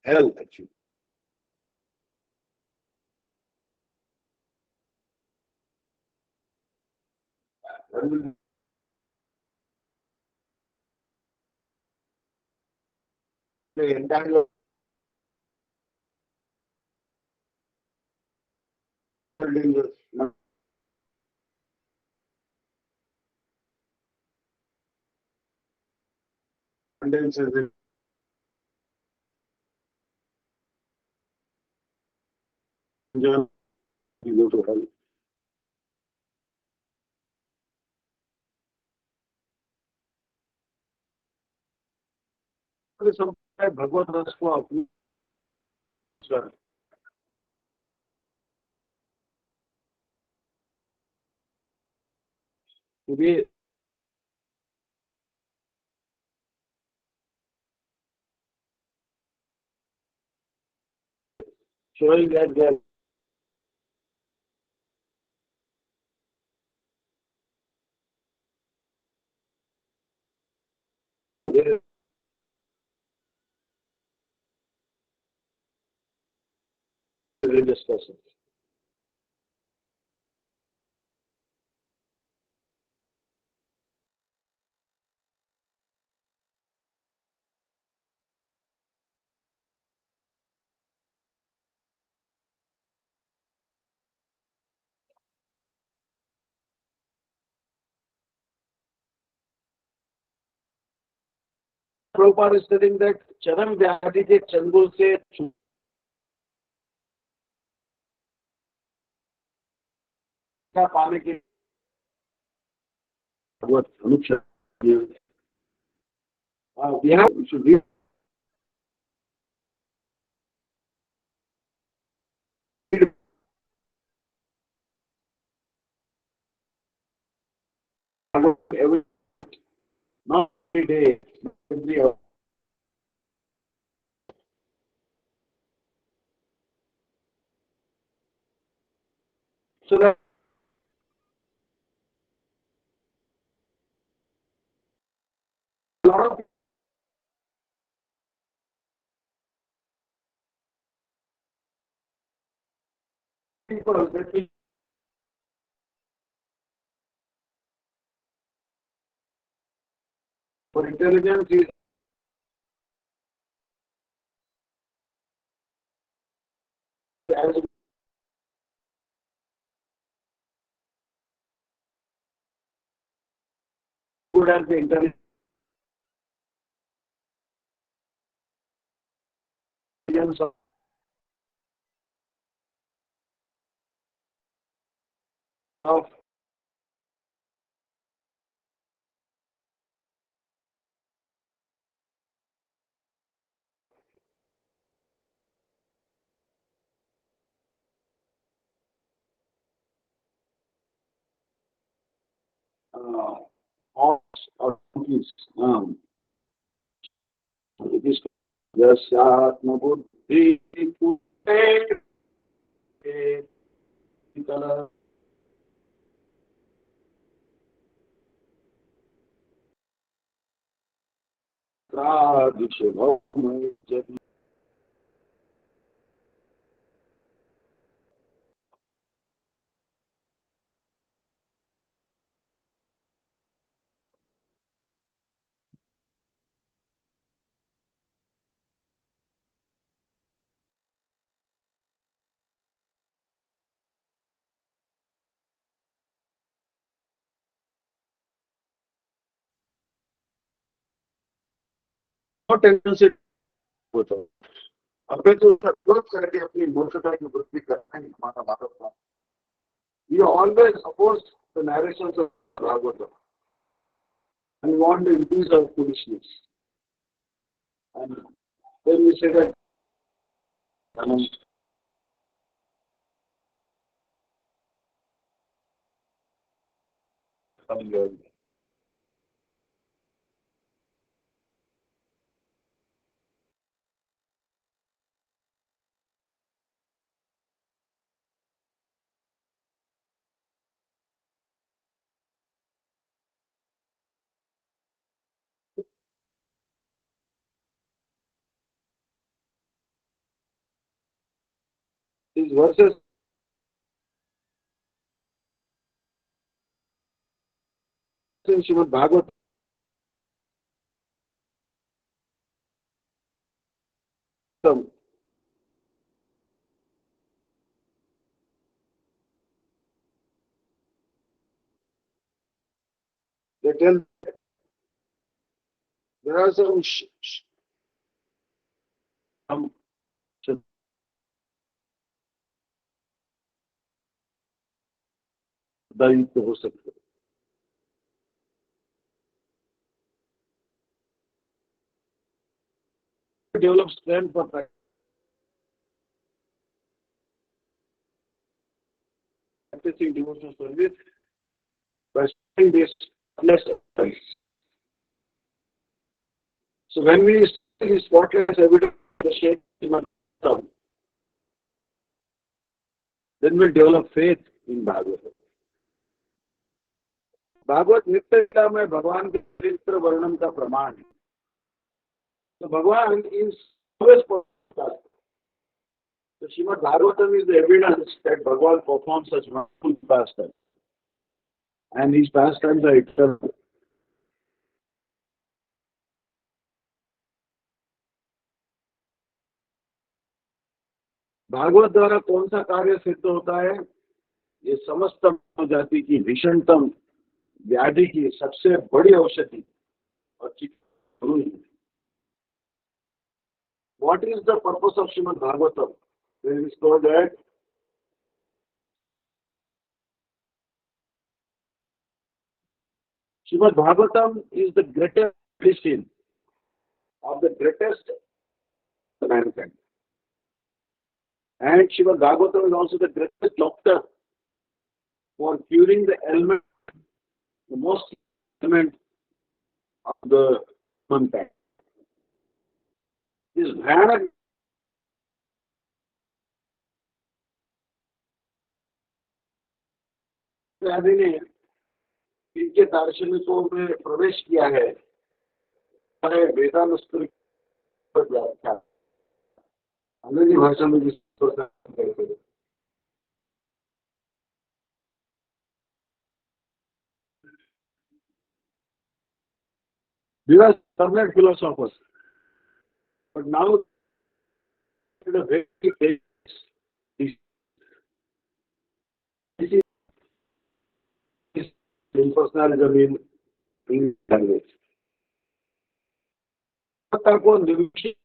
S1: hell actually. That will the entire building is condenses in you go to hell. तो सब भगवत रस को अपनी today showing that they are religious persons. Prabhupada is telling that चरम व्याधि के चंगुल से छुटकारा पाने के भगवत अनुच्छेद we should read every not every day, every hour. So that a lot of people that for intelligence is as good as the intelligence of horse or donkeys. It is Yasatma Buddhi Pute Tradishe Bhaume no tendency होता है अपने तो उसका विरोध करके अपनी मूर्खता की वृद्धि करना ही हमारा भारत था we always oppose the narrations of Bhagavatam and want to increase our foolishness and then we say that धनम संयोग। These verses in Srimad Bhagavatam, they tell there are some युक्त हो सकते develop strength for practicing devotional service by studying this spotless evidence. So when we study this spotless evidence, the shape then we'll develop faith in Bhagavad. Bhagavat नित्य लीला में भगवान के चरित्र वर्णन का प्रमाण है. तो भगवान is always podcast. So Srimad Bhagavatam is the evidence that Bhagavan performs such wonderful pastimes, and these pastimes are eternal. Bhagavat द्वारा कौन सा कार्य सिद्ध होता है? ये समस्त मानव जाति की भीषणतम व्याधि की सबसे बड़ी औषधि और चिकित्सा. What is the purpose of Srimad Bhagavatam? There is told that Srimad Bhagavatam is the greatest medicine of the greatest mankind. And Srimad Bhagavatam is also the greatest doctor for curing the ailment, the most ailment of the mankind. This Bhayanak व्याधि ने इनके दार्शनिकों में प्रवेश किया है. वेदानुस्तर व्याख्या अंग्रेजी भाषा में जिसको करते हैं. These are subject philosophers, but now the very this is impersonalism in English language. को निरीक्षित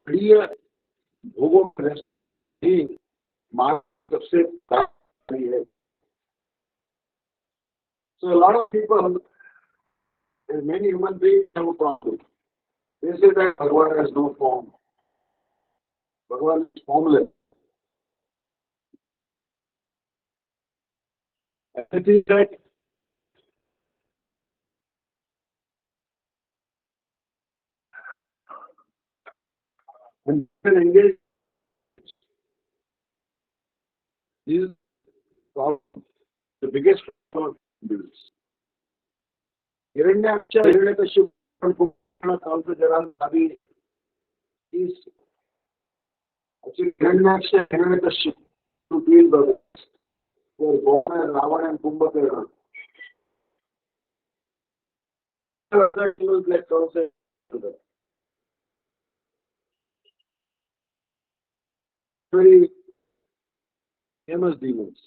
S1: प्रिय भोगों में ही मार्ग सबसे प्राप्त है. So a lot of people, many human beings have a problem. They say that Bhagavan has no form. Bhagavan is formless. And it is that when people engage, this is the biggest problem. Hiranyaksha Hiranyakashyap काल से जरा अभी is actually Hiranyaksha Hiranyakashyap to kill brothers for Bhoma, Ravan and Kumbhakarna. Other demons like also very famous demons.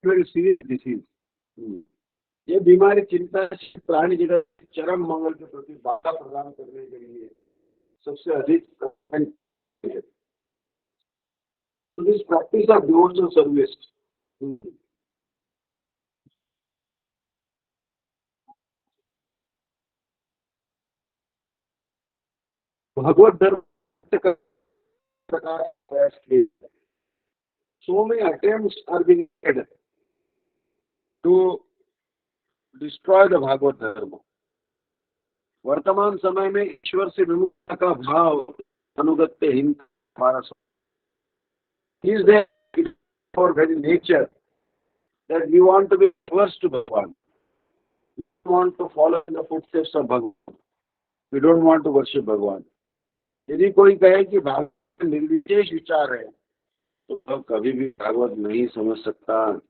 S1: Very serious disease. ये बीमारी चिंता प्राणी जगत चरम मंगल के प्रति बाधा प्रदान करने के लिए सबसे अधिक है. So this practice of devotional service भगवत धर्म प्रकार प्रयास किए। So many attempts are being made to destroy the Bhagavat धर्म। वर्तमान समय में ईश्वर से विमुखता का भाव अनुगत्य हिंद हमारा is there for very nature that we want to be close to Bhagwan. We want to follow in the footsteps of Bhagwan. We don't want to worship Bhagwan. यदि कोई कहे कि भागवत निर्विशेष विचार है तो वह कभी भी भागवत नहीं समझ सकता।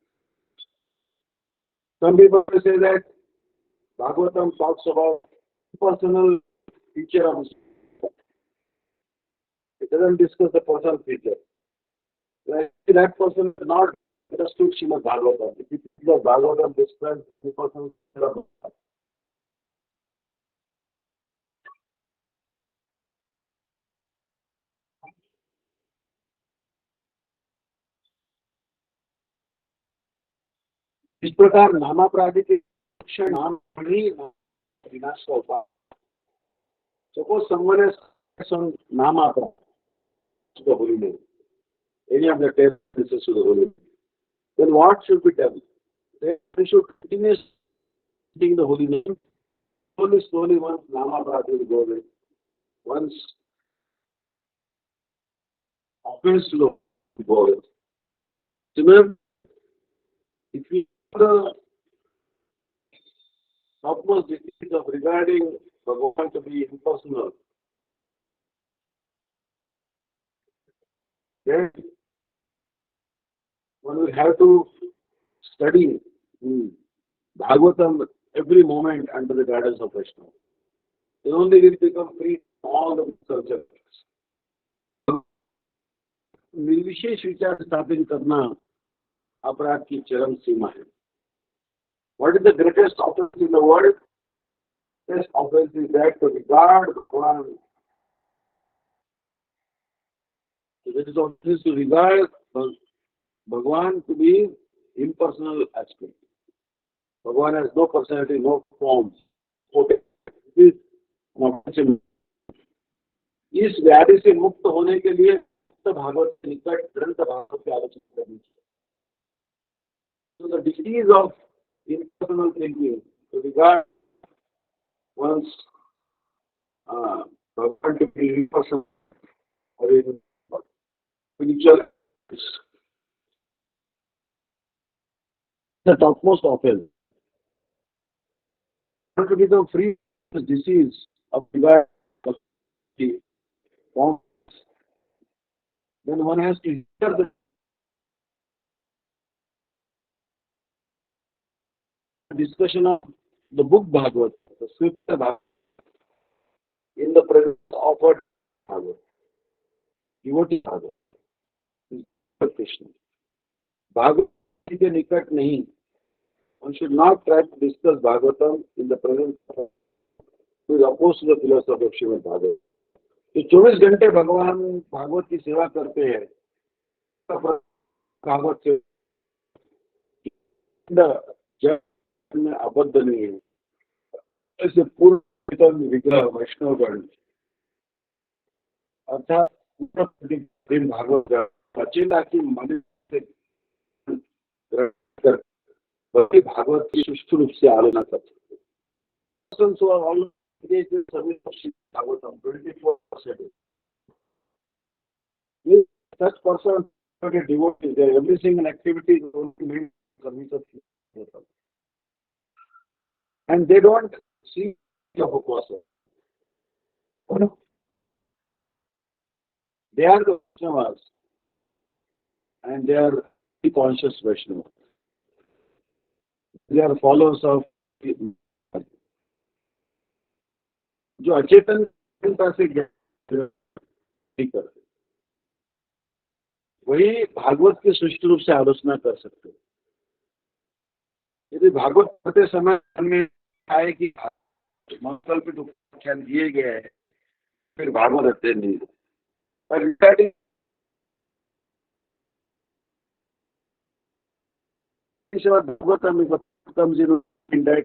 S1: Some people say that Bhagavatam talks about personal feature of the. It doesn't discuss the personal feature. That person is not understood Srimad Bhagavatam. If you think that Bhagavatam describes the personal feature of the. इस प्रकार नामापराधी के लक्षण नाम ही विनाश का उपाय। Suppose someone has some namaprad to the holy name, any of the 10 references to the holy name, then what should be done? They should continue speaking the holy name. Slowly, once namaprad will go away. Once offense to the holy name will go away. Similarly, if we the topmost disease of regarding Bhagavan to be impersonal, then one will have to study Bhagavatam every moment under the guidance of Vaishnava. Then only will become free from all the culture. निर्विशेष विचार स्थापित करना अपराध की चरम सीमा है। What is the greatest offense in the world? Greatest offense is that to regard Bhagavan. It is offense to regard Bhagavan to be impersonal aspect. Bhagavan has no personality, no form. इस व्याधि से मुक्त होने के लिए भागवत के निकट ग्रंथ भागवत की आलोचना करनी चाहिए। So the disease of impersonal thinking, to regard one's Bhagavan to be impersonal or in spiritual, the topmost offense. To become free from the disease of regard of the forms, then one has to hear the discussion of the book Bhagavad, the scripture Bhagavad, in the presence of Bhagavad, devotee Bhagavad, Krishna. Bhagavad के निकट नहीं. One should not try to discuss Bhagavatam in the presence of who is opposed to the philosophy of Srimad Bhagavatam. तो 24 घंटे भगवान भागवत की सेवा करते हैं, भागवत से जगत में आबद्ध नहीं है। ऐसे पूर्ण विग्रह वैष्णवगण अर्थात भागवत अचिंता की मदद से भागवत की सुष्ठु रूप से आलोचना कर सकते Bhagavatam 24/7. Such person not a devotee, their every single activity is only made service of Bhagavatam. And they don't see the Upasana. They are the Vaishnavas and they are the conscious Vaishnavas. They are followers of जो अचेतन से करते वही भागवत के सुष्ट रूप से आलोचना कर सकते। यदि भागवत पढ़ते समय में आए कि मंगलपित उपाख्यान दिए गए हैं, फिर भागवत अध्ययन नहीं। पर regarding Bhagavatam comes in that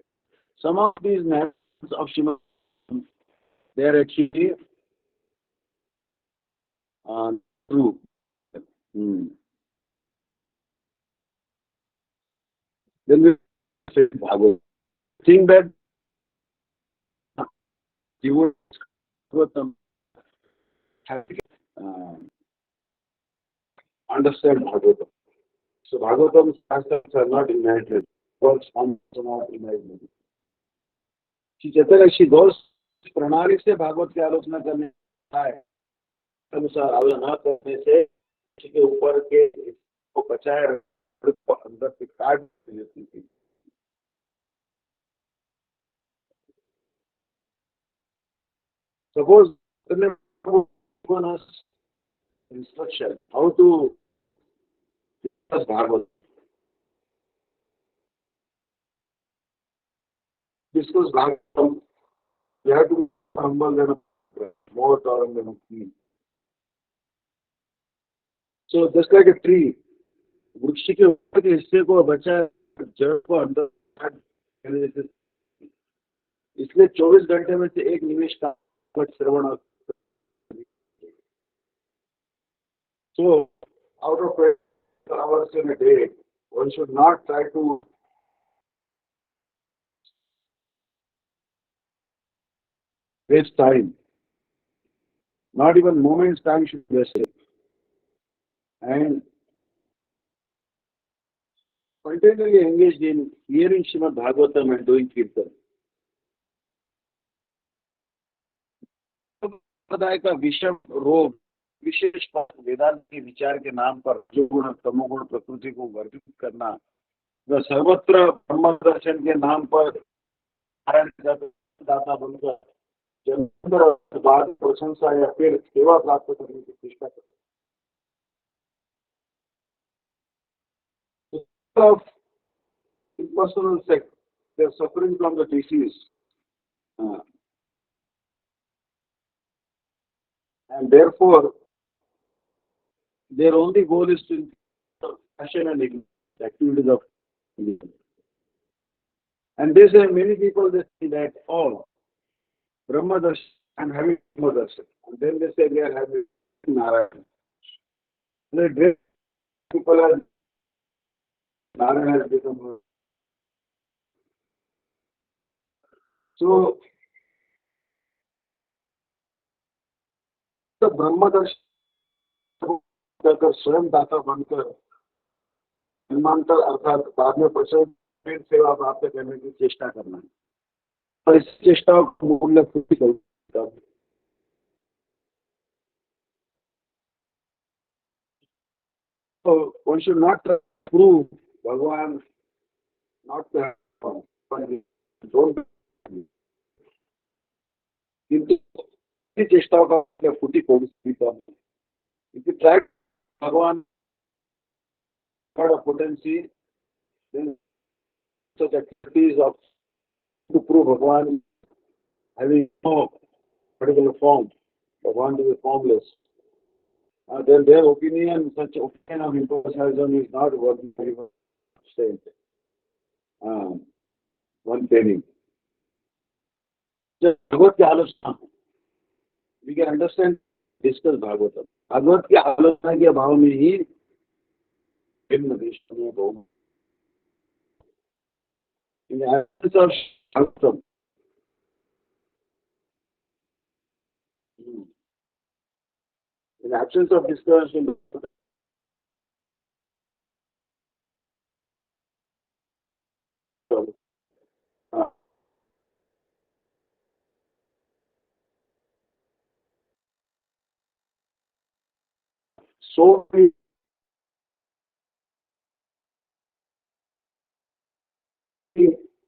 S1: some of these narratives of Srimad, they are actually True. Hmm. Then we say Bhagavad. Think that you would Bhagavatam have uh, understand Bhagavatam. So Bhagavatam's concepts are not imaginary. Words are not imaginary. She कहते हैं she goes प्रणाली से भागवत की आलोचना करने है अनुसार आलोचना न करने से के ऊपर के को बचाए को अंदर से काट देती थी. Suppose given us instruction how to discuss Bhagavad, discuss Bhagavatam, we have to be humble and more tolerant than a king. So just like a tree, वृक्ष के ऊपर के हिस्से को बचाए जड़ को अंदर काट देने से इसलिए 24 घंटे में से एक निमिष का श्रवण. So out of 12 hours in a day, one should not try to waste time. Not even moments time should be wasted. And continually engaged in hearing Srimad Bhagavatam and doing Kirtan. संप्रदाय का विषम रोग विशेष वेदांत के विचार के नाम पर जो गुण तमोगुण प्रकृति को वर्जित करना व सर्वत्र ब्रह्म दर्शन के नाम पर नारायण दाता बनकर जन्मांतर बाद प्रशंसा या फिर सेवा प्राप्त करने की चेष्टा करते of impersonal sect, they are suffering from the disease. And therefore, their only goal is to passion and activities of religion. And they say many people they say that Brahma Darshan, I'm having Brahma Darshan. And then they say they are having Narayan. The great people are Narayan has become. So the Brahma Darshan कर स्वयं दाता बनकर जन्मांतर अर्थात बाद में प्रसव सेवा प्राप्त करने की चेष्टा करना है और इस चेष्टा को मूल्य पूरी करता. So one should not try to prove Bhagavan not to have fun, but don't किंतु इस चेष्टाओं का फूटी कोई करना. If you try Bhagavan got a potency, then such activities of to prove Bhagavan having no particular form, Bhagavan to be formless. Then their opinion, such opinion of impersonalism is not worthy of even state. One penny. Just Bhagavad की आलोचना, we can understand, discuss Bhagavatam. Bhagavad की आलोचना के भाव में ही भिन्न देशों में बहु. In the absence of Bhagavatam, in the absence of discussion, so many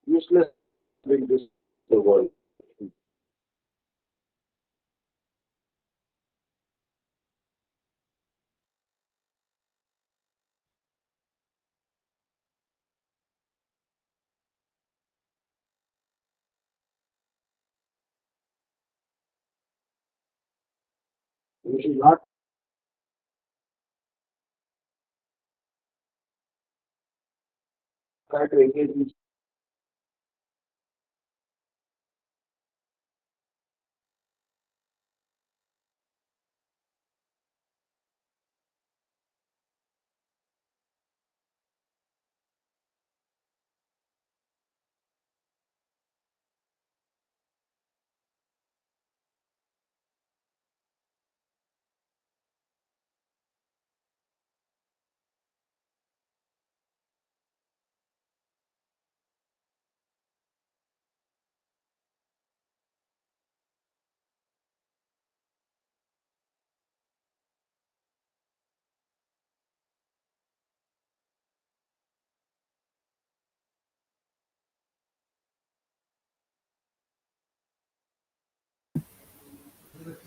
S1: useless in this world. We should not try to engage in.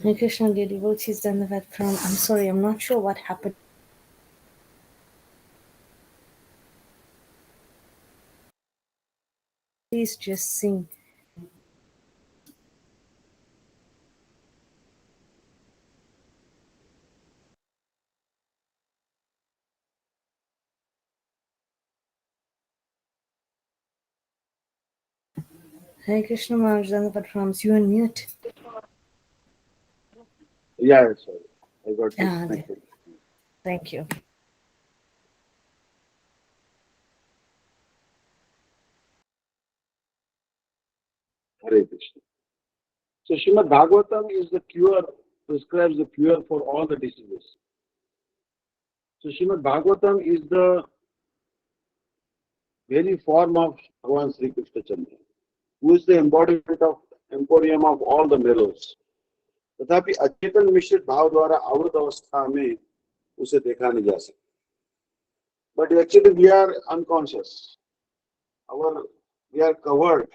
S3: Hare Krishna, dear devotees, Dandavat Pranam. I'm sorry, I'm not sure what happened. Please just sing. Hare Krishna, Maharaj, Dandavat Pranam. You are mute.
S1: Yeah, sorry. I got
S3: Ah,
S1: disconnected.
S3: thank you.
S1: Hare Krishna. So Srimad Bhagavatam is the cure, prescribes the cure for all the diseases. So Srimad Bhagavatam is the very form of Bhagavan Sri Krishna Chandra, who is the embodiment of emporium of all the mellows. तथापि अचेतन मिश्रित भाव द्वारा अवृत अवस्था में उसे देखा नहीं जा सकता. But actually we are unconscious. We are covered.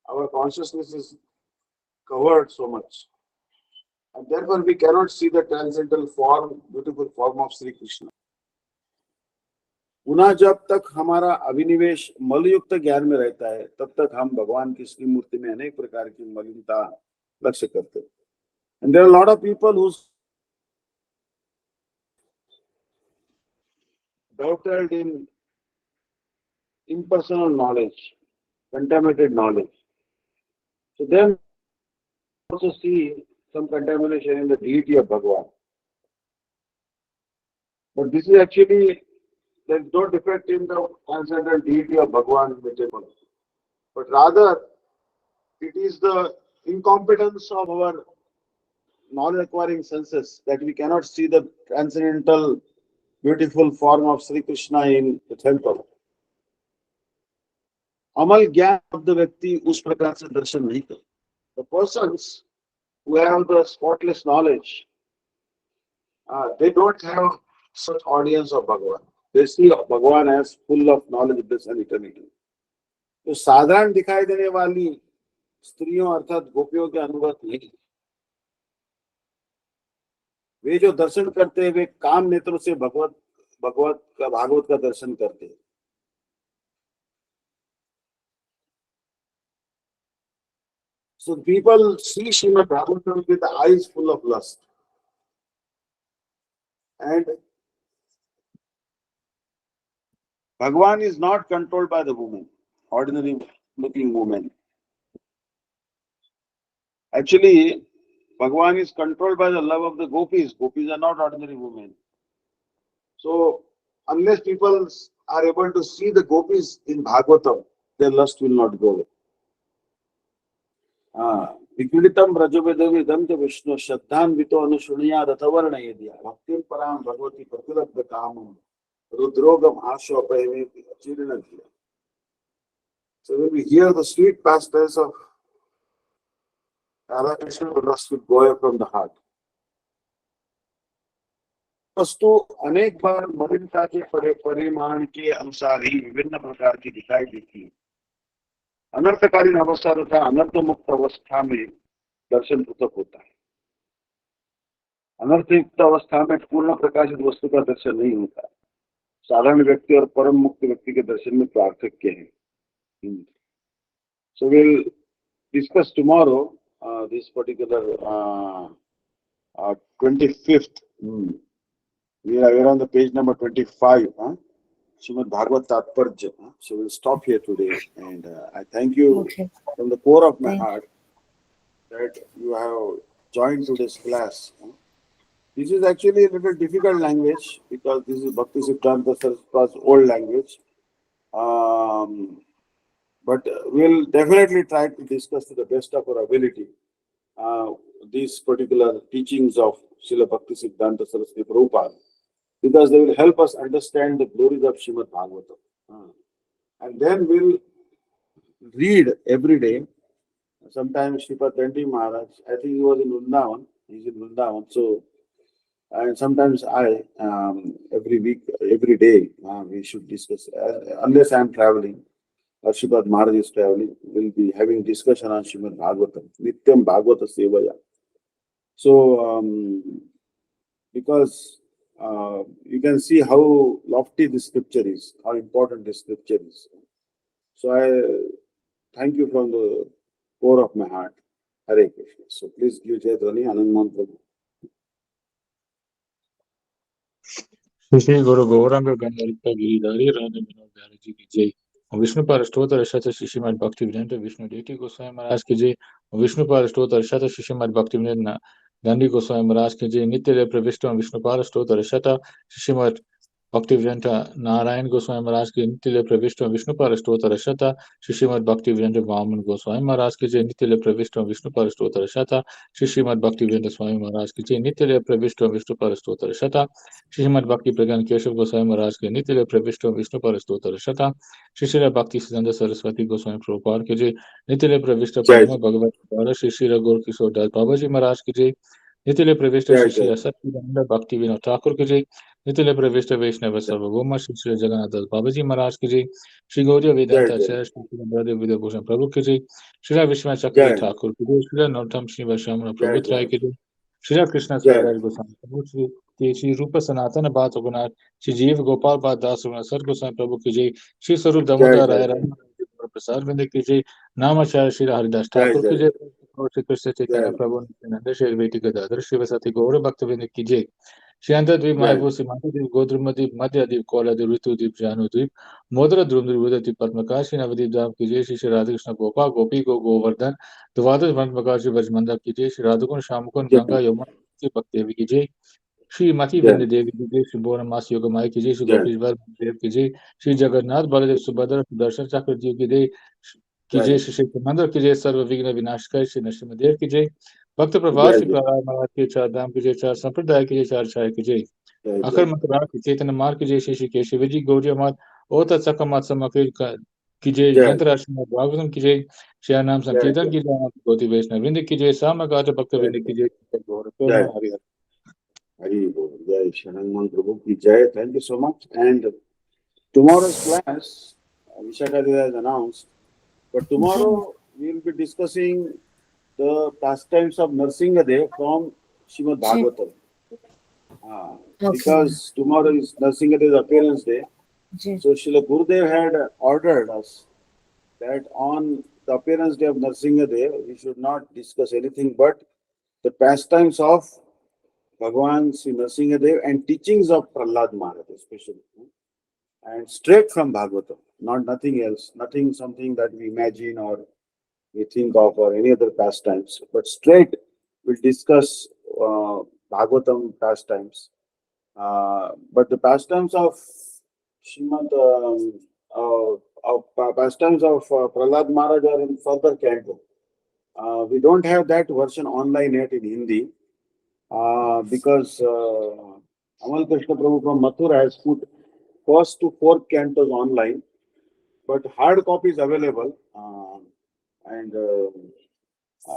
S1: Our consciousness is covered so much. And therefore we cannot see the transcendental form, beautiful form of Sri Krishna. पुनः जब तक हमारा अभिनिवेश मलयुक्त ज्ञान में रहता है, तब तक हम भगवान की श्री मूर्ति में अनेक प्रकार की मलिनता लक्ष्य करते हैं. And there are a lot of people who doubted in impersonal knowledge, contaminated knowledge. So then also see some contamination in the deity of Bhagavan. But this is actually, there is no defect in the transcendental deity of Bhagavan in the temple. But rather, it is the incompetence of our knowledge acquiring senses that we cannot see the transcendental beautiful form of Sri Krishna in the temple. अमल ज्ञान of the व्यक्ति उस प्रकार से दर्शन नहीं करते. The persons who have the spotless knowledge, they don't have such audience of Bhagavan. They see Bhagavan as full of knowledge, bliss and eternity. तो साधारण दिखाई देने वाली स्त्रियों अर्थात गोपियों के अनुभव नहीं. वे जो दर्शन करते हैं वे काम नेत्रों से भागवत का दर्शन करते हैं. So people see Srimad Bhagavatam with the eyes full of lust. And Bhagavan is not controlled by the woman, ordinary looking woman. Actually, Bhagavan is controlled by the love of the gopis. Gopis are not ordinary women. So, unless people are able to see the gopis in Bhagavatam, their lust will not go. विक्रीडितम ब्रजवेदम च Vishnu श्रद्धान Vuitton अनुशुणिया रथवर्ण यदिया भक्तिम पराम Bhagwati प्रतिलब्ध कामम रुद्रोगम आशो अपहमे चीर्ण दिया. So when we hear the sweet pastimes of Radha Krishna, the lust will go away from the heart. वस्तु अनेक बार मलिनता के परिमाण के अनुसार ही विभिन्न प्रकार की दिखाई देती है. अनर्थकालीन अवस्था तथा अनर्थ मुक्त अवस्था में दर्शन पृथक होता है. अनर्थयुक्त अवस्था में पूर्ण प्रकाशित वस्तु का दर्शन नहीं होता. साधारण व्यक्ति और परम मुक्त व्यक्ति के दर्शन में पार्थक्य है. So we'll discuss tomorrow this particular 25th. We are on the page number 25. Srimad Bhagavad Tatparja. So we'll stop here today. And I thank you from the core of my heart that you have joined today's class. This is actually a little difficult language because this is Bhakti Siddhanta Saraswati's old language. But we'll definitely try to discuss to the best of our ability these particular teachings of Srila Bhakti Siddhanta Saraswati Prabhupada, because they will help us understand the glories of Srimad Bhagavatam. And then we'll read every day. Sometimes Sripad Danti Maharaj, I think he was in Vrindavan, he's in Vrindavan. So, and sometimes I, every week, every day, we should discuss, unless I'm traveling, or Sripad Maharaj is traveling, we'll be having discussion on Srimad Bhagavatam, Nityam Bhagavata Sevaya. So, because you can see how lofty this scripture is, how important this scripture is. So I thank you from the core of my heart. Hare Krishna. So please give Jai Dhani Anand Prabhu.
S2: Shri Shri गुरु गौरांग गंधर्व गिरिधारी राधे विनोद बिहारी जी की जय। विष्णु पार स्तोत्र शत श्रीमद् भक्ति विनोद विष्णु देवती गोस्वामी महाराज की जय। विष्णु पार स्तोत्र शत श्रीमद् भक्ति विनोद गांधी गोस्वामी महाराज की जय। नित्य प्रविष्ट विष्णु पार स्तोत्र शत श्रीमद् भक्ति विनोद नारायण गोस्वामी महाराज की नित्य प्रविष्ट विष्णु पार स्तोत्र शत श्रीमद् भक्ति विनोद वामन गोस्वामी महाराज की जय। नित्य प्रविष्ट विष्णु पार स्तोत्र शत श्रीमद् भक्ति विनोद स्वामी महाराज की जय। नित्य प्रविष्ट विष्णु पार स्तोत्र शत श्रीमद् भक्ति प्रज्ञान केशव गोस्वामी महाराज के नित्य प्रविष्ट विष्णु पर स्तोत्र शता श्री भक्ति सिद्धांत सरस्वती गोस्वामी प्रभुपाद के जय। नित्य प्रविष्ट
S1: जय
S2: परम भगवत द्वारा श्री गौर किशोर दास बाबा जी महाराज की जय। नित्य प्रविष्ट
S1: जय
S2: श्री
S1: जय
S2: सत्यानंद भक्ति विनोद ठाकुर की जय। नित्य प्रविष्ट वैष्णव सर्वभौम श्री जगन्नाथ दास बाबा जी महाराज की जय। श्री गौरी वेदांत
S1: जय जय
S2: आचार्य श्री विद्या भूषण प्रभु की जय। श्री विश्वनाथ चक्र
S1: जय
S2: ठाकुर की जय। श्री नरोत्तम श्री वैश्वामन प्रभु
S1: जय
S2: राय की जय। श्री कृष्ण
S1: जय
S2: स्वराज गोस्वामी प्रभु श्री रूप सनातन बात रघुनाथ श्री जीव गोपाल बात दास रघुनाथ सर गोस्वामी प्रभु की जय। श्री स्वरूप
S1: जय
S2: दामोदर
S1: जय
S2: राय राम प्रसाद बिंद की जय। नामाचार्य श्री हरिदास
S1: जय
S2: ठाकुर की
S1: जय
S2: जय। श्री कृष्ण चैतन्य
S1: जय
S2: प्रभु नित्यानंद श्री बेटी गदाधर शिवसती गौर भक्त बिंद की जय। श्री अंतद्वीप
S1: जय
S2: मायभू सीमांतद्वीप गोद्रुमद्वीप मध्यद्वीप कौलद्वीप ऋतुद्वीप जानुद्वीप मोद्रद्रुम द्विवद्वीप पद्मका श्री नवद्वीप धाम की जय। श्री राधाकृष्ण गोपा गोपी गोवर्धन द्वादश वर्णप्रकार श्री ब्रजमंडप की जय। श्री राधकुंड श्यामकुंड गंगा यमुना भक्त देवी की जय। श्री मति बिंद देवी की जय। श्री बोरमास योग माई की जय। श्री गोपीश देव की जय। श्री जगन्नाथ बलदेव सुभद्रा सुदर्शन चक्र जी की जय की जय। श्री मंदिर की जय। सर्व विघ्न विनाशकर श्री नरसिंहदेव की जय। भक्त प्रभास श्री प्रहलाद महाराज के चार धाम की जय। चार संप्रदाय की जय। चार छाया की जय। अखर मत चेतन मार्ग की जय। श्री केशव जी गौरी मात ओत सकमत समकृत की जय। यंत्र राशि भागवतम की जय। श्री नाम संकीर्तन की जय। गोति वैष्णव वृंद की जय। सामगात भक्त वृंद की जय। Hari
S1: Hari Bol. Jai Shananand Prabhu ki Jai. Thank you so much. And tomorrow's class, Vishaka has announced, but tomorrow we will be discussing the pastimes of Narsingadev from Srimad Bhagavatam. Because tomorrow is Narsingadev's appearance day. So Srila Gurudev had ordered us that on the appearance day of Narsingadev, we should not discuss anything but the pastimes of Bhagavan Sri Narsingadev and teachings of Prahlad Maharaj especially. And straight from Bhagavatam, not nothing else, nothing something that we imagine or we think of or any other pastimes, but straight we'll discuss Bhagavatam pastimes. But the pastimes of Srimad, pastimes of Prahlad Maharaj are in further canto. We don't have that version online yet in Hindi because Amal Krishna Prabhu from Mathura has put first to fourth cantos online, but hard copy is available. And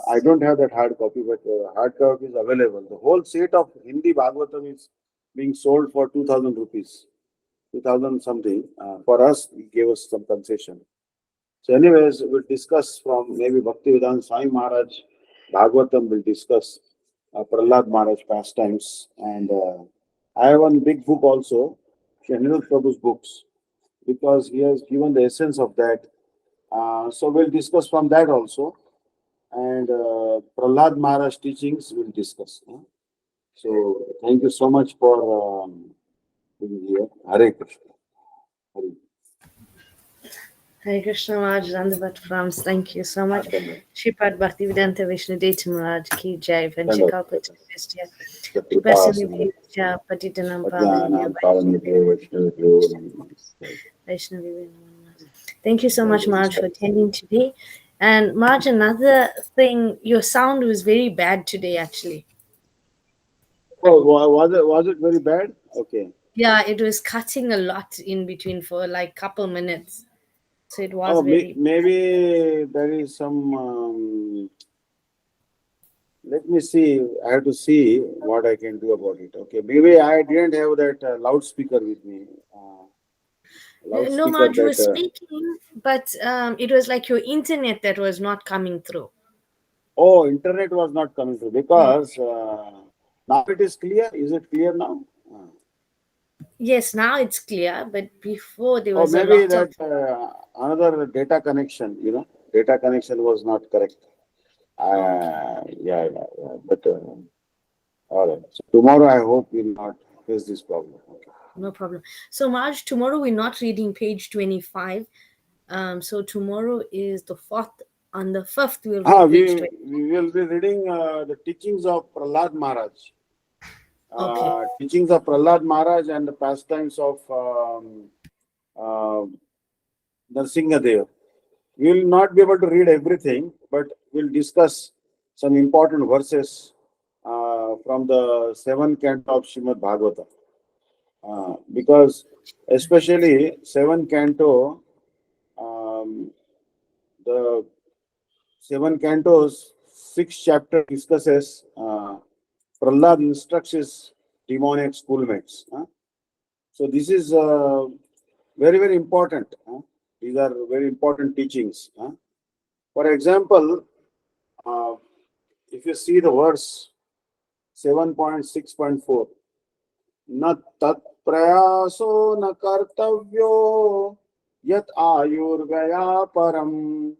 S1: I don't have that hard copy, but hard copy is available. The whole set of Hindi Bhagavatam is being sold for 2,000 rupees, 2,000 something. For us, he gave us some concession. So anyways, we'll discuss from maybe Bhaktivedanta Swami Maharaj, Bhagavatam, we'll discuss Prahlad Maharaj pastimes. And I have one big book also, Anirudh Prabhu's books, because he has given the essence of that. So we'll discuss from that also. And Prahlad Maharaj teachings we'll discuss. So thank you so much for being here. Hare Krishna. Hare.
S3: Hare Krishna Maharaj Dandavat Prams. Thank you so much. Shripad Bhaktivedanta Vishnu Deti Maharaj Ki Jai. Vanchikapati Vistya. Kripasini Vijja Patitanam Vaishnavi. Thank you so much, Maharaj, for attending today. And Maharaj, another thing, your sound was very bad today, actually.
S1: Oh, was it very bad? Okay.
S3: Yeah, it was cutting a lot in between for like couple minutes. So it was very...
S1: Maybe there is some... let me see. I have to see what I can do about it. Okay. Maybe I didn't have that loudspeaker with me.
S3: No, Maharaj was speaking, but it was like your internet that was not coming through.
S1: Oh, internet was not coming through because now it is clear. Is it clear now?
S3: Yes, now it's clear, but before there
S1: Or
S3: was a
S1: maybe
S3: lot of.
S1: that another data connection, data connection was not correct. Yeah. But all right. So tomorrow I hope we'll not face this problem. Okay.
S3: No problem. So, Marge, tomorrow we're not reading page 25. So tomorrow is the 4th. On the 5th, we'll read page 20.
S1: We will be reading the teachings of Prahlad Maharaj.
S3: Okay.
S1: Teachings of Prahlad Maharaj and the pastimes of Narsingadev. We will not be able to read everything, but we'll discuss some important verses from the 7th canto of Srimad Bhagavatam. Because especially 7th canto, the 7 cantos, 6th chapter discusses Prahlad instructs his demoniac schoolmates. So this is very, very important. These are very important teachings. For example, if you see the verse 7.6.4, na tat prayaso na kartavyo yat ayurgaya param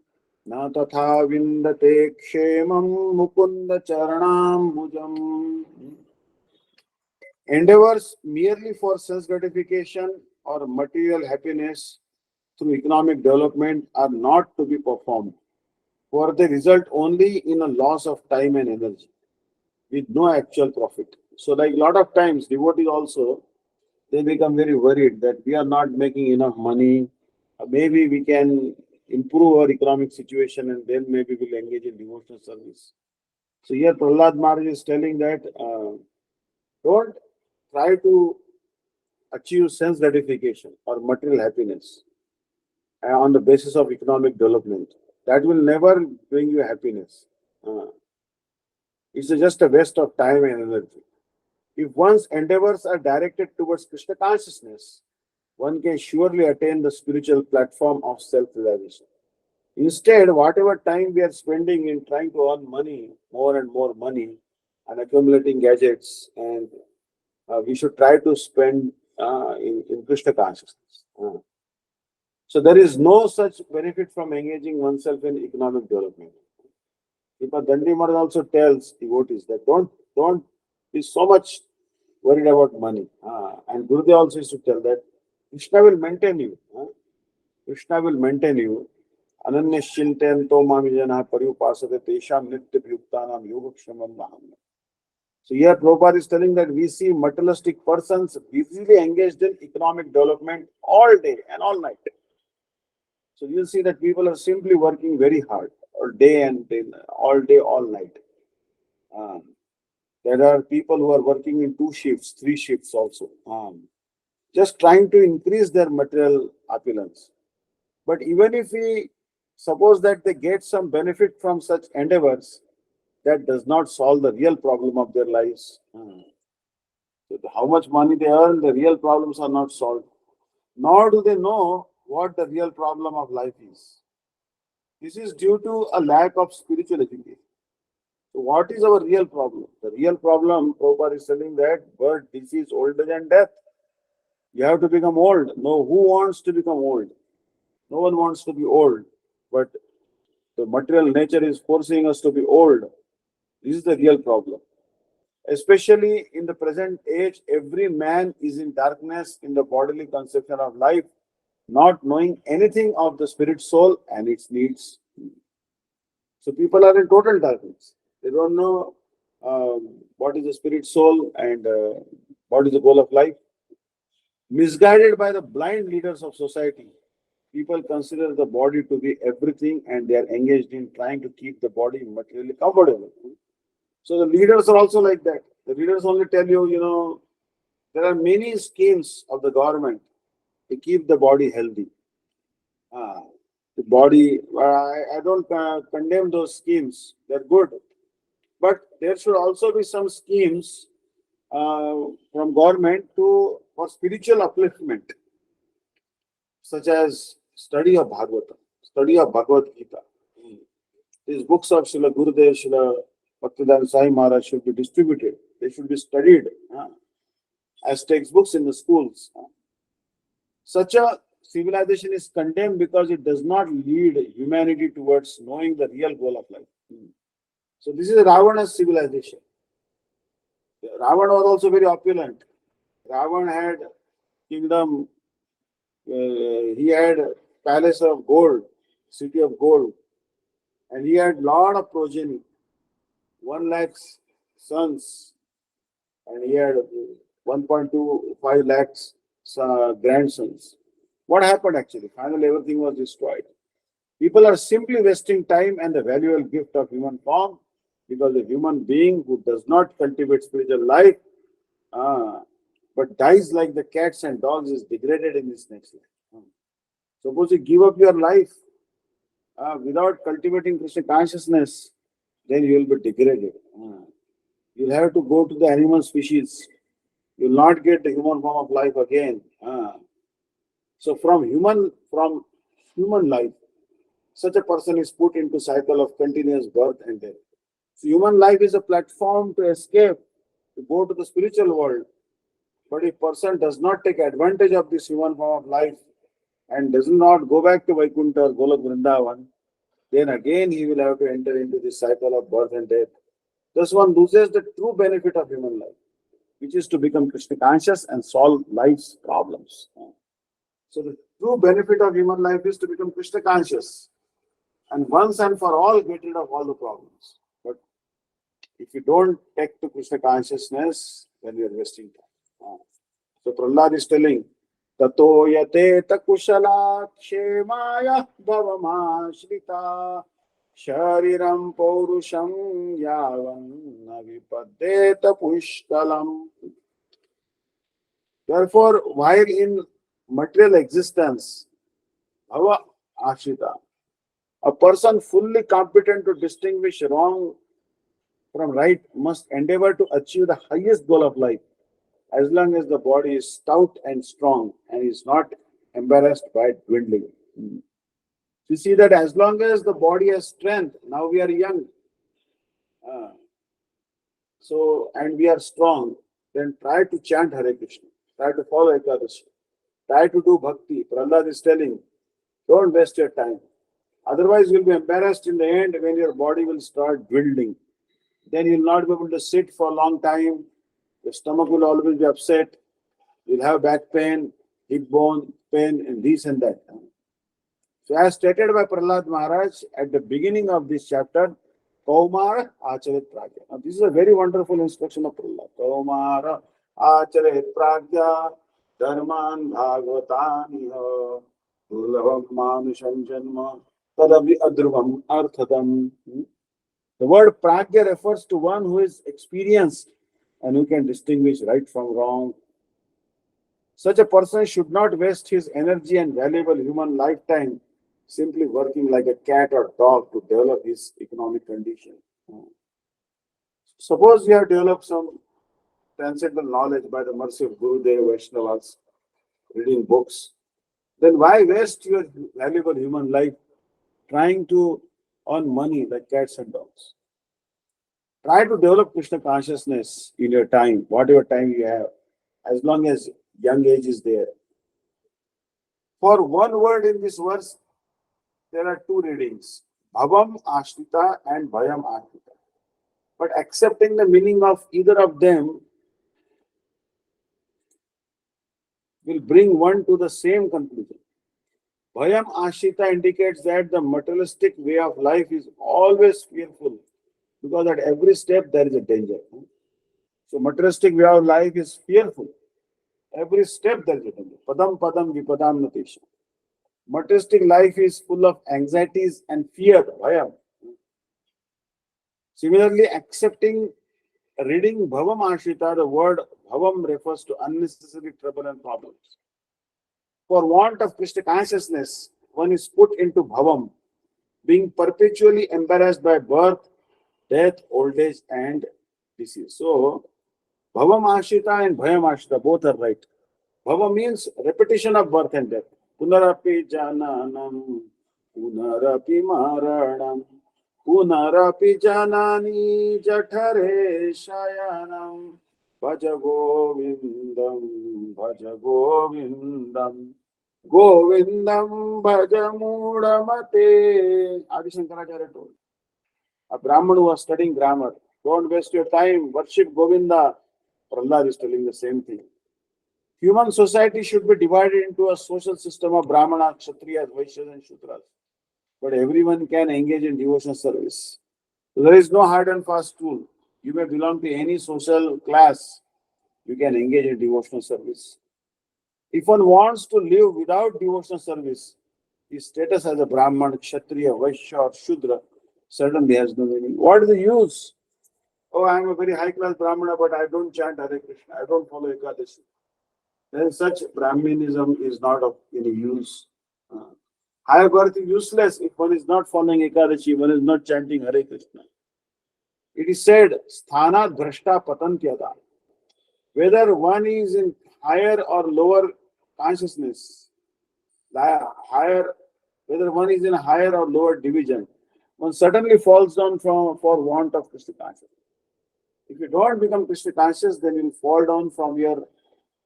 S1: na tatha vindate kshemam mukunda charanambujam. Endeavors merely for sense gratification or material happiness through economic development are not to be performed, for they result only in a loss of time and energy with no actual profit. So, like a lot of times, devotees also, they become very worried that we are not making enough money. Maybe we can improve our economic situation and then maybe we'll engage in devotional service. So here Prahlad Maharaj is telling that don't try to achieve sense gratification or material happiness on the basis of economic development. That will never bring you happiness. It's just a waste of time and energy. If one's endeavors are directed towards Krishna consciousness, one can surely attain the spiritual platform of self-realization. Instead, whatever time we are spending in trying to earn money, more and more money, and accumulating gadgets, and we should try to spend in Krishna consciousness. So there is no such benefit from engaging oneself in economic development. Because Dandi Maharaj also tells devotees that don't be so much worried about money. And Gurudev also used to tell that Krishna will maintain you. Krishna will maintain you. Ananyashchintayanto mamijana pariupasate tesham nityabhyuktanam yogakshemam maham. So here Prabhupada is telling that we see materialistic persons busily engaged in economic development all day and all night. So you'll see that people are simply working very hard all day and day, all day, all night. There are people who are working in 2 shifts, 3 shifts also, just trying to increase their material opulence. But even if we suppose that they get some benefit from such endeavors, that does not solve the real problem of their lives. So how much money they earn, the real problems are not solved. Nor do they know what the real problem of life is. This is due to a lack of spiritual education. So what is our real problem? The real problem, Prabhupada is telling that birth, disease, old age and death. You have to become old. No, who wants to become old? No one wants to be old. But the material nature is forcing us to be old. This is the real problem. Especially in the present age, every man is in darkness in the bodily conception of life, not knowing anything of the spirit soul and its needs. So people are in total darkness. They don't know what is the spirit soul and what is the goal of life. Misguided by the blind leaders of society, people consider the body to be everything and they are engaged in trying to keep the body materially comfortable. So the leaders are also like that. The leaders only tell you, there are many schemes of the government to keep the body healthy. The body, I don't condemn those schemes. They're good. But there should also be some schemes from government for spiritual upliftment, such as study of Bhagavatam, study of Bhagavad Gita. these books of Srila Gurudev, Srila Bhaktivedanta Sai Maharaj should be distributed. They should be studied as textbooks in the schools. Such a civilization is condemned because it does not lead humanity towards knowing the real goal of life. So this is Ravana's civilization. Ravana was also very opulent. Ravana had kingdom, he had palace of gold, city of gold, and he had lot of progeny, 1 lakh sons, and he had 1.25 lakhs grandsons. What happened actually? Finally, everything was destroyed. People are simply wasting time and the valuable gift of human form because a human being who does not cultivate spiritual life but dies like the cats and dogs is degraded in this next life. Suppose you give up your life without cultivating Krishna consciousness, then you will be degraded. You'll have to go to the animal species. You will not get the human form of life again. So from human life, such a person is put into cycle of continuous birth and death. So human life is a platform to escape, to go to the spiritual world. But if person does not take advantage of this human form of life and does not go back to Vaikuntha or Golok Vrindavan, then again he will have to enter into this cycle of birth and death. Thus one loses the true benefit of human life, which is to become Krishna conscious and solve life's problems. So the true benefit of human life is to become Krishna conscious and once and for all get rid of all the problems. But if you don't take to Krishna consciousness, then you are wasting time. So Prahlad is telling, Tato yate takushala kshemaya bhavamashrita shariram paurusham yavan navipadeta pushkalam. Therefore, while in material existence, bhava ashrita, a person fully competent to distinguish wrong from right must endeavor to achieve the highest goal of life, as long as the body is stout and strong and is not embarrassed by dwindling. You see that as long as the body has strength, now we are young, and we are strong, then try to chant Hare Krishna, try to follow Ekadashi, try to do bhakti. Prahlad is telling, don't waste your time. Otherwise, you'll be embarrassed in the end when your body will start dwindling. Then you'll not be able to sit for a long time. Your stomach will always be upset. You'll have back pain, hip bone pain, and this and that. So as stated by Prahlad Maharaj at the beginning of this chapter, Kaumara Acharit Pragya. Now this is a very wonderful instruction of Prahlad. Kaumara Acharit Pragya Dharman Bhagavataniha Durlavam Manusham Janma Tadavi Adruvam Arthadam. The word Pragya refers to one who is experienced and who can distinguish right from wrong. Such a person should not waste his energy and valuable human lifetime simply working like a cat or dog to develop his economic condition. Suppose you have developed some transcendental knowledge by the mercy of Gurudev, Vaishnavas, reading books, then why waste your valuable human life trying to earn money like cats and dogs? Try to develop Krishna consciousness in your time, whatever time you have, as long as young age is there. For one word in this verse, there are two readings, Bhavam Ashrita and Bhayam Ashrita. But accepting the meaning of either of them will bring one to the same conclusion. Bhayam Ashrita indicates that the materialistic way of life is always fearful because at every step there is a danger. So materialistic way of life is fearful. Every step there is a danger. Padam padam vipadam natesha. Materialistic life is full of anxieties and fear. Bhayam. Similarly, accepting reading Bhavam Ashrita, the word Bhavam refers to unnecessary trouble and problems. For want of Krishna consciousness, one is put into Bhavam, being perpetually embarrassed by birth, death, old age, and disease. So, Bhavam Ashrita and Bhayam Ashrita, both are right. Bhava means repetition of birth and death. Punarapi jananam, punarapi maranam, Punarapi janani jathare shayanam. Bhaja Govindam, Bhaja Govindam. Govindam Bhaja Mudamate. Adi Shankaracharya told. A Brahman who was studying grammar. Don't waste your time. Worship Govinda. Prahlad is telling the same thing. Human society should be divided into a social system of Brahmanas, Kshatriyas, Vaishyas and Shudras. But everyone can engage in devotional service. So there is no hard and fast rule. You may belong to any social class. You can engage in devotional service. If one wants to live without devotional service, his status as a Brahman, Kshatriya, Vaishya or Shudra certainly has no meaning. What is the use? Oh, I am a very high class Brahmana, but I don't chant Hare Krishna. I don't follow Ekadashi. Then such Brahmanism is not of any use. Higher birth is useless if one is not following Ekadashi, one is not chanting Hare Krishna. It is said, Sthana Drashta Patantyada. Whether one is in higher or lower consciousness, whether one is in a higher or lower division, one certainly falls down for want of Krishna consciousness. If you don't become Krishna conscious, then you will fall down from your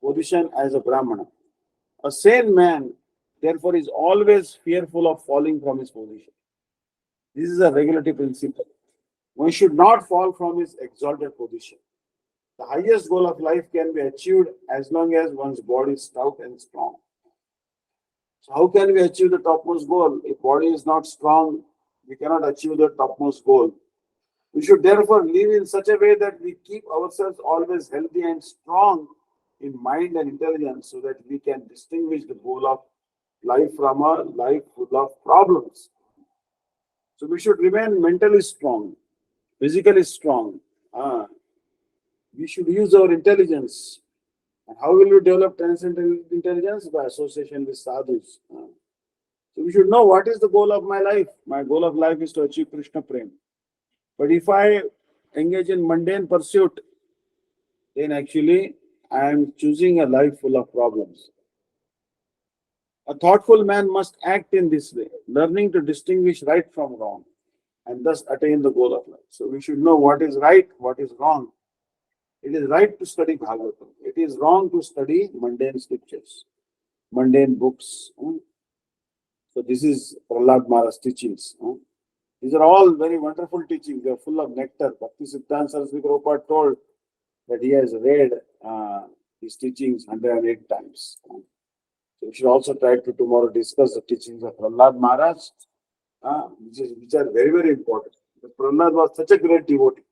S1: position as a Brahmana. A sane man, therefore, is always fearful of falling from his position. This is a regulatory principle. One should not fall from his exalted position. The highest goal of life can be achieved as long as one's body is stout and strong. So how can we achieve the topmost goal? If body is not strong, we cannot achieve the topmost goal. We should therefore live in such a way that we keep ourselves always healthy and strong in mind and intelligence so that we can distinguish the goal of life from a life full of problems. So we should remain mentally strong, physically strong. We should use our intelligence. And how will we develop transcendental intelligence? By association with sadhus. So we should know what is the goal of my life. My goal of life is to achieve Krishna Prem. But if I engage in mundane pursuit, then actually I am choosing a life full of problems. A thoughtful man must act in this way, learning to distinguish right from wrong, and thus attain the goal of life. So we should know what is right, what is wrong. It is right to study Bhagavatam. It is wrong to study mundane scriptures, mundane books. So this is Prahlad Maharaj's teachings. These are all very wonderful teachings. They are full of nectar. Bhakti Siddhanta Saraswati Prabhupada told that he has read his teachings 108 times. So we should also try to tomorrow discuss the teachings of Prahlad Maharaj, which are very, very important. But Prahlad was such a great devotee.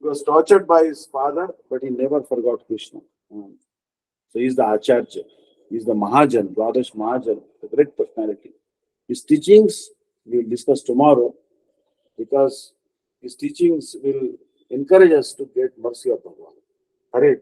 S1: He was tortured by his father, but he never forgot Krishna. So he is the Acharya. He is the Mahajan, Dwadash Mahajan, the great personality. His teachings we will discuss tomorrow because his teachings will encourage us to get mercy of Bhagavan. Hare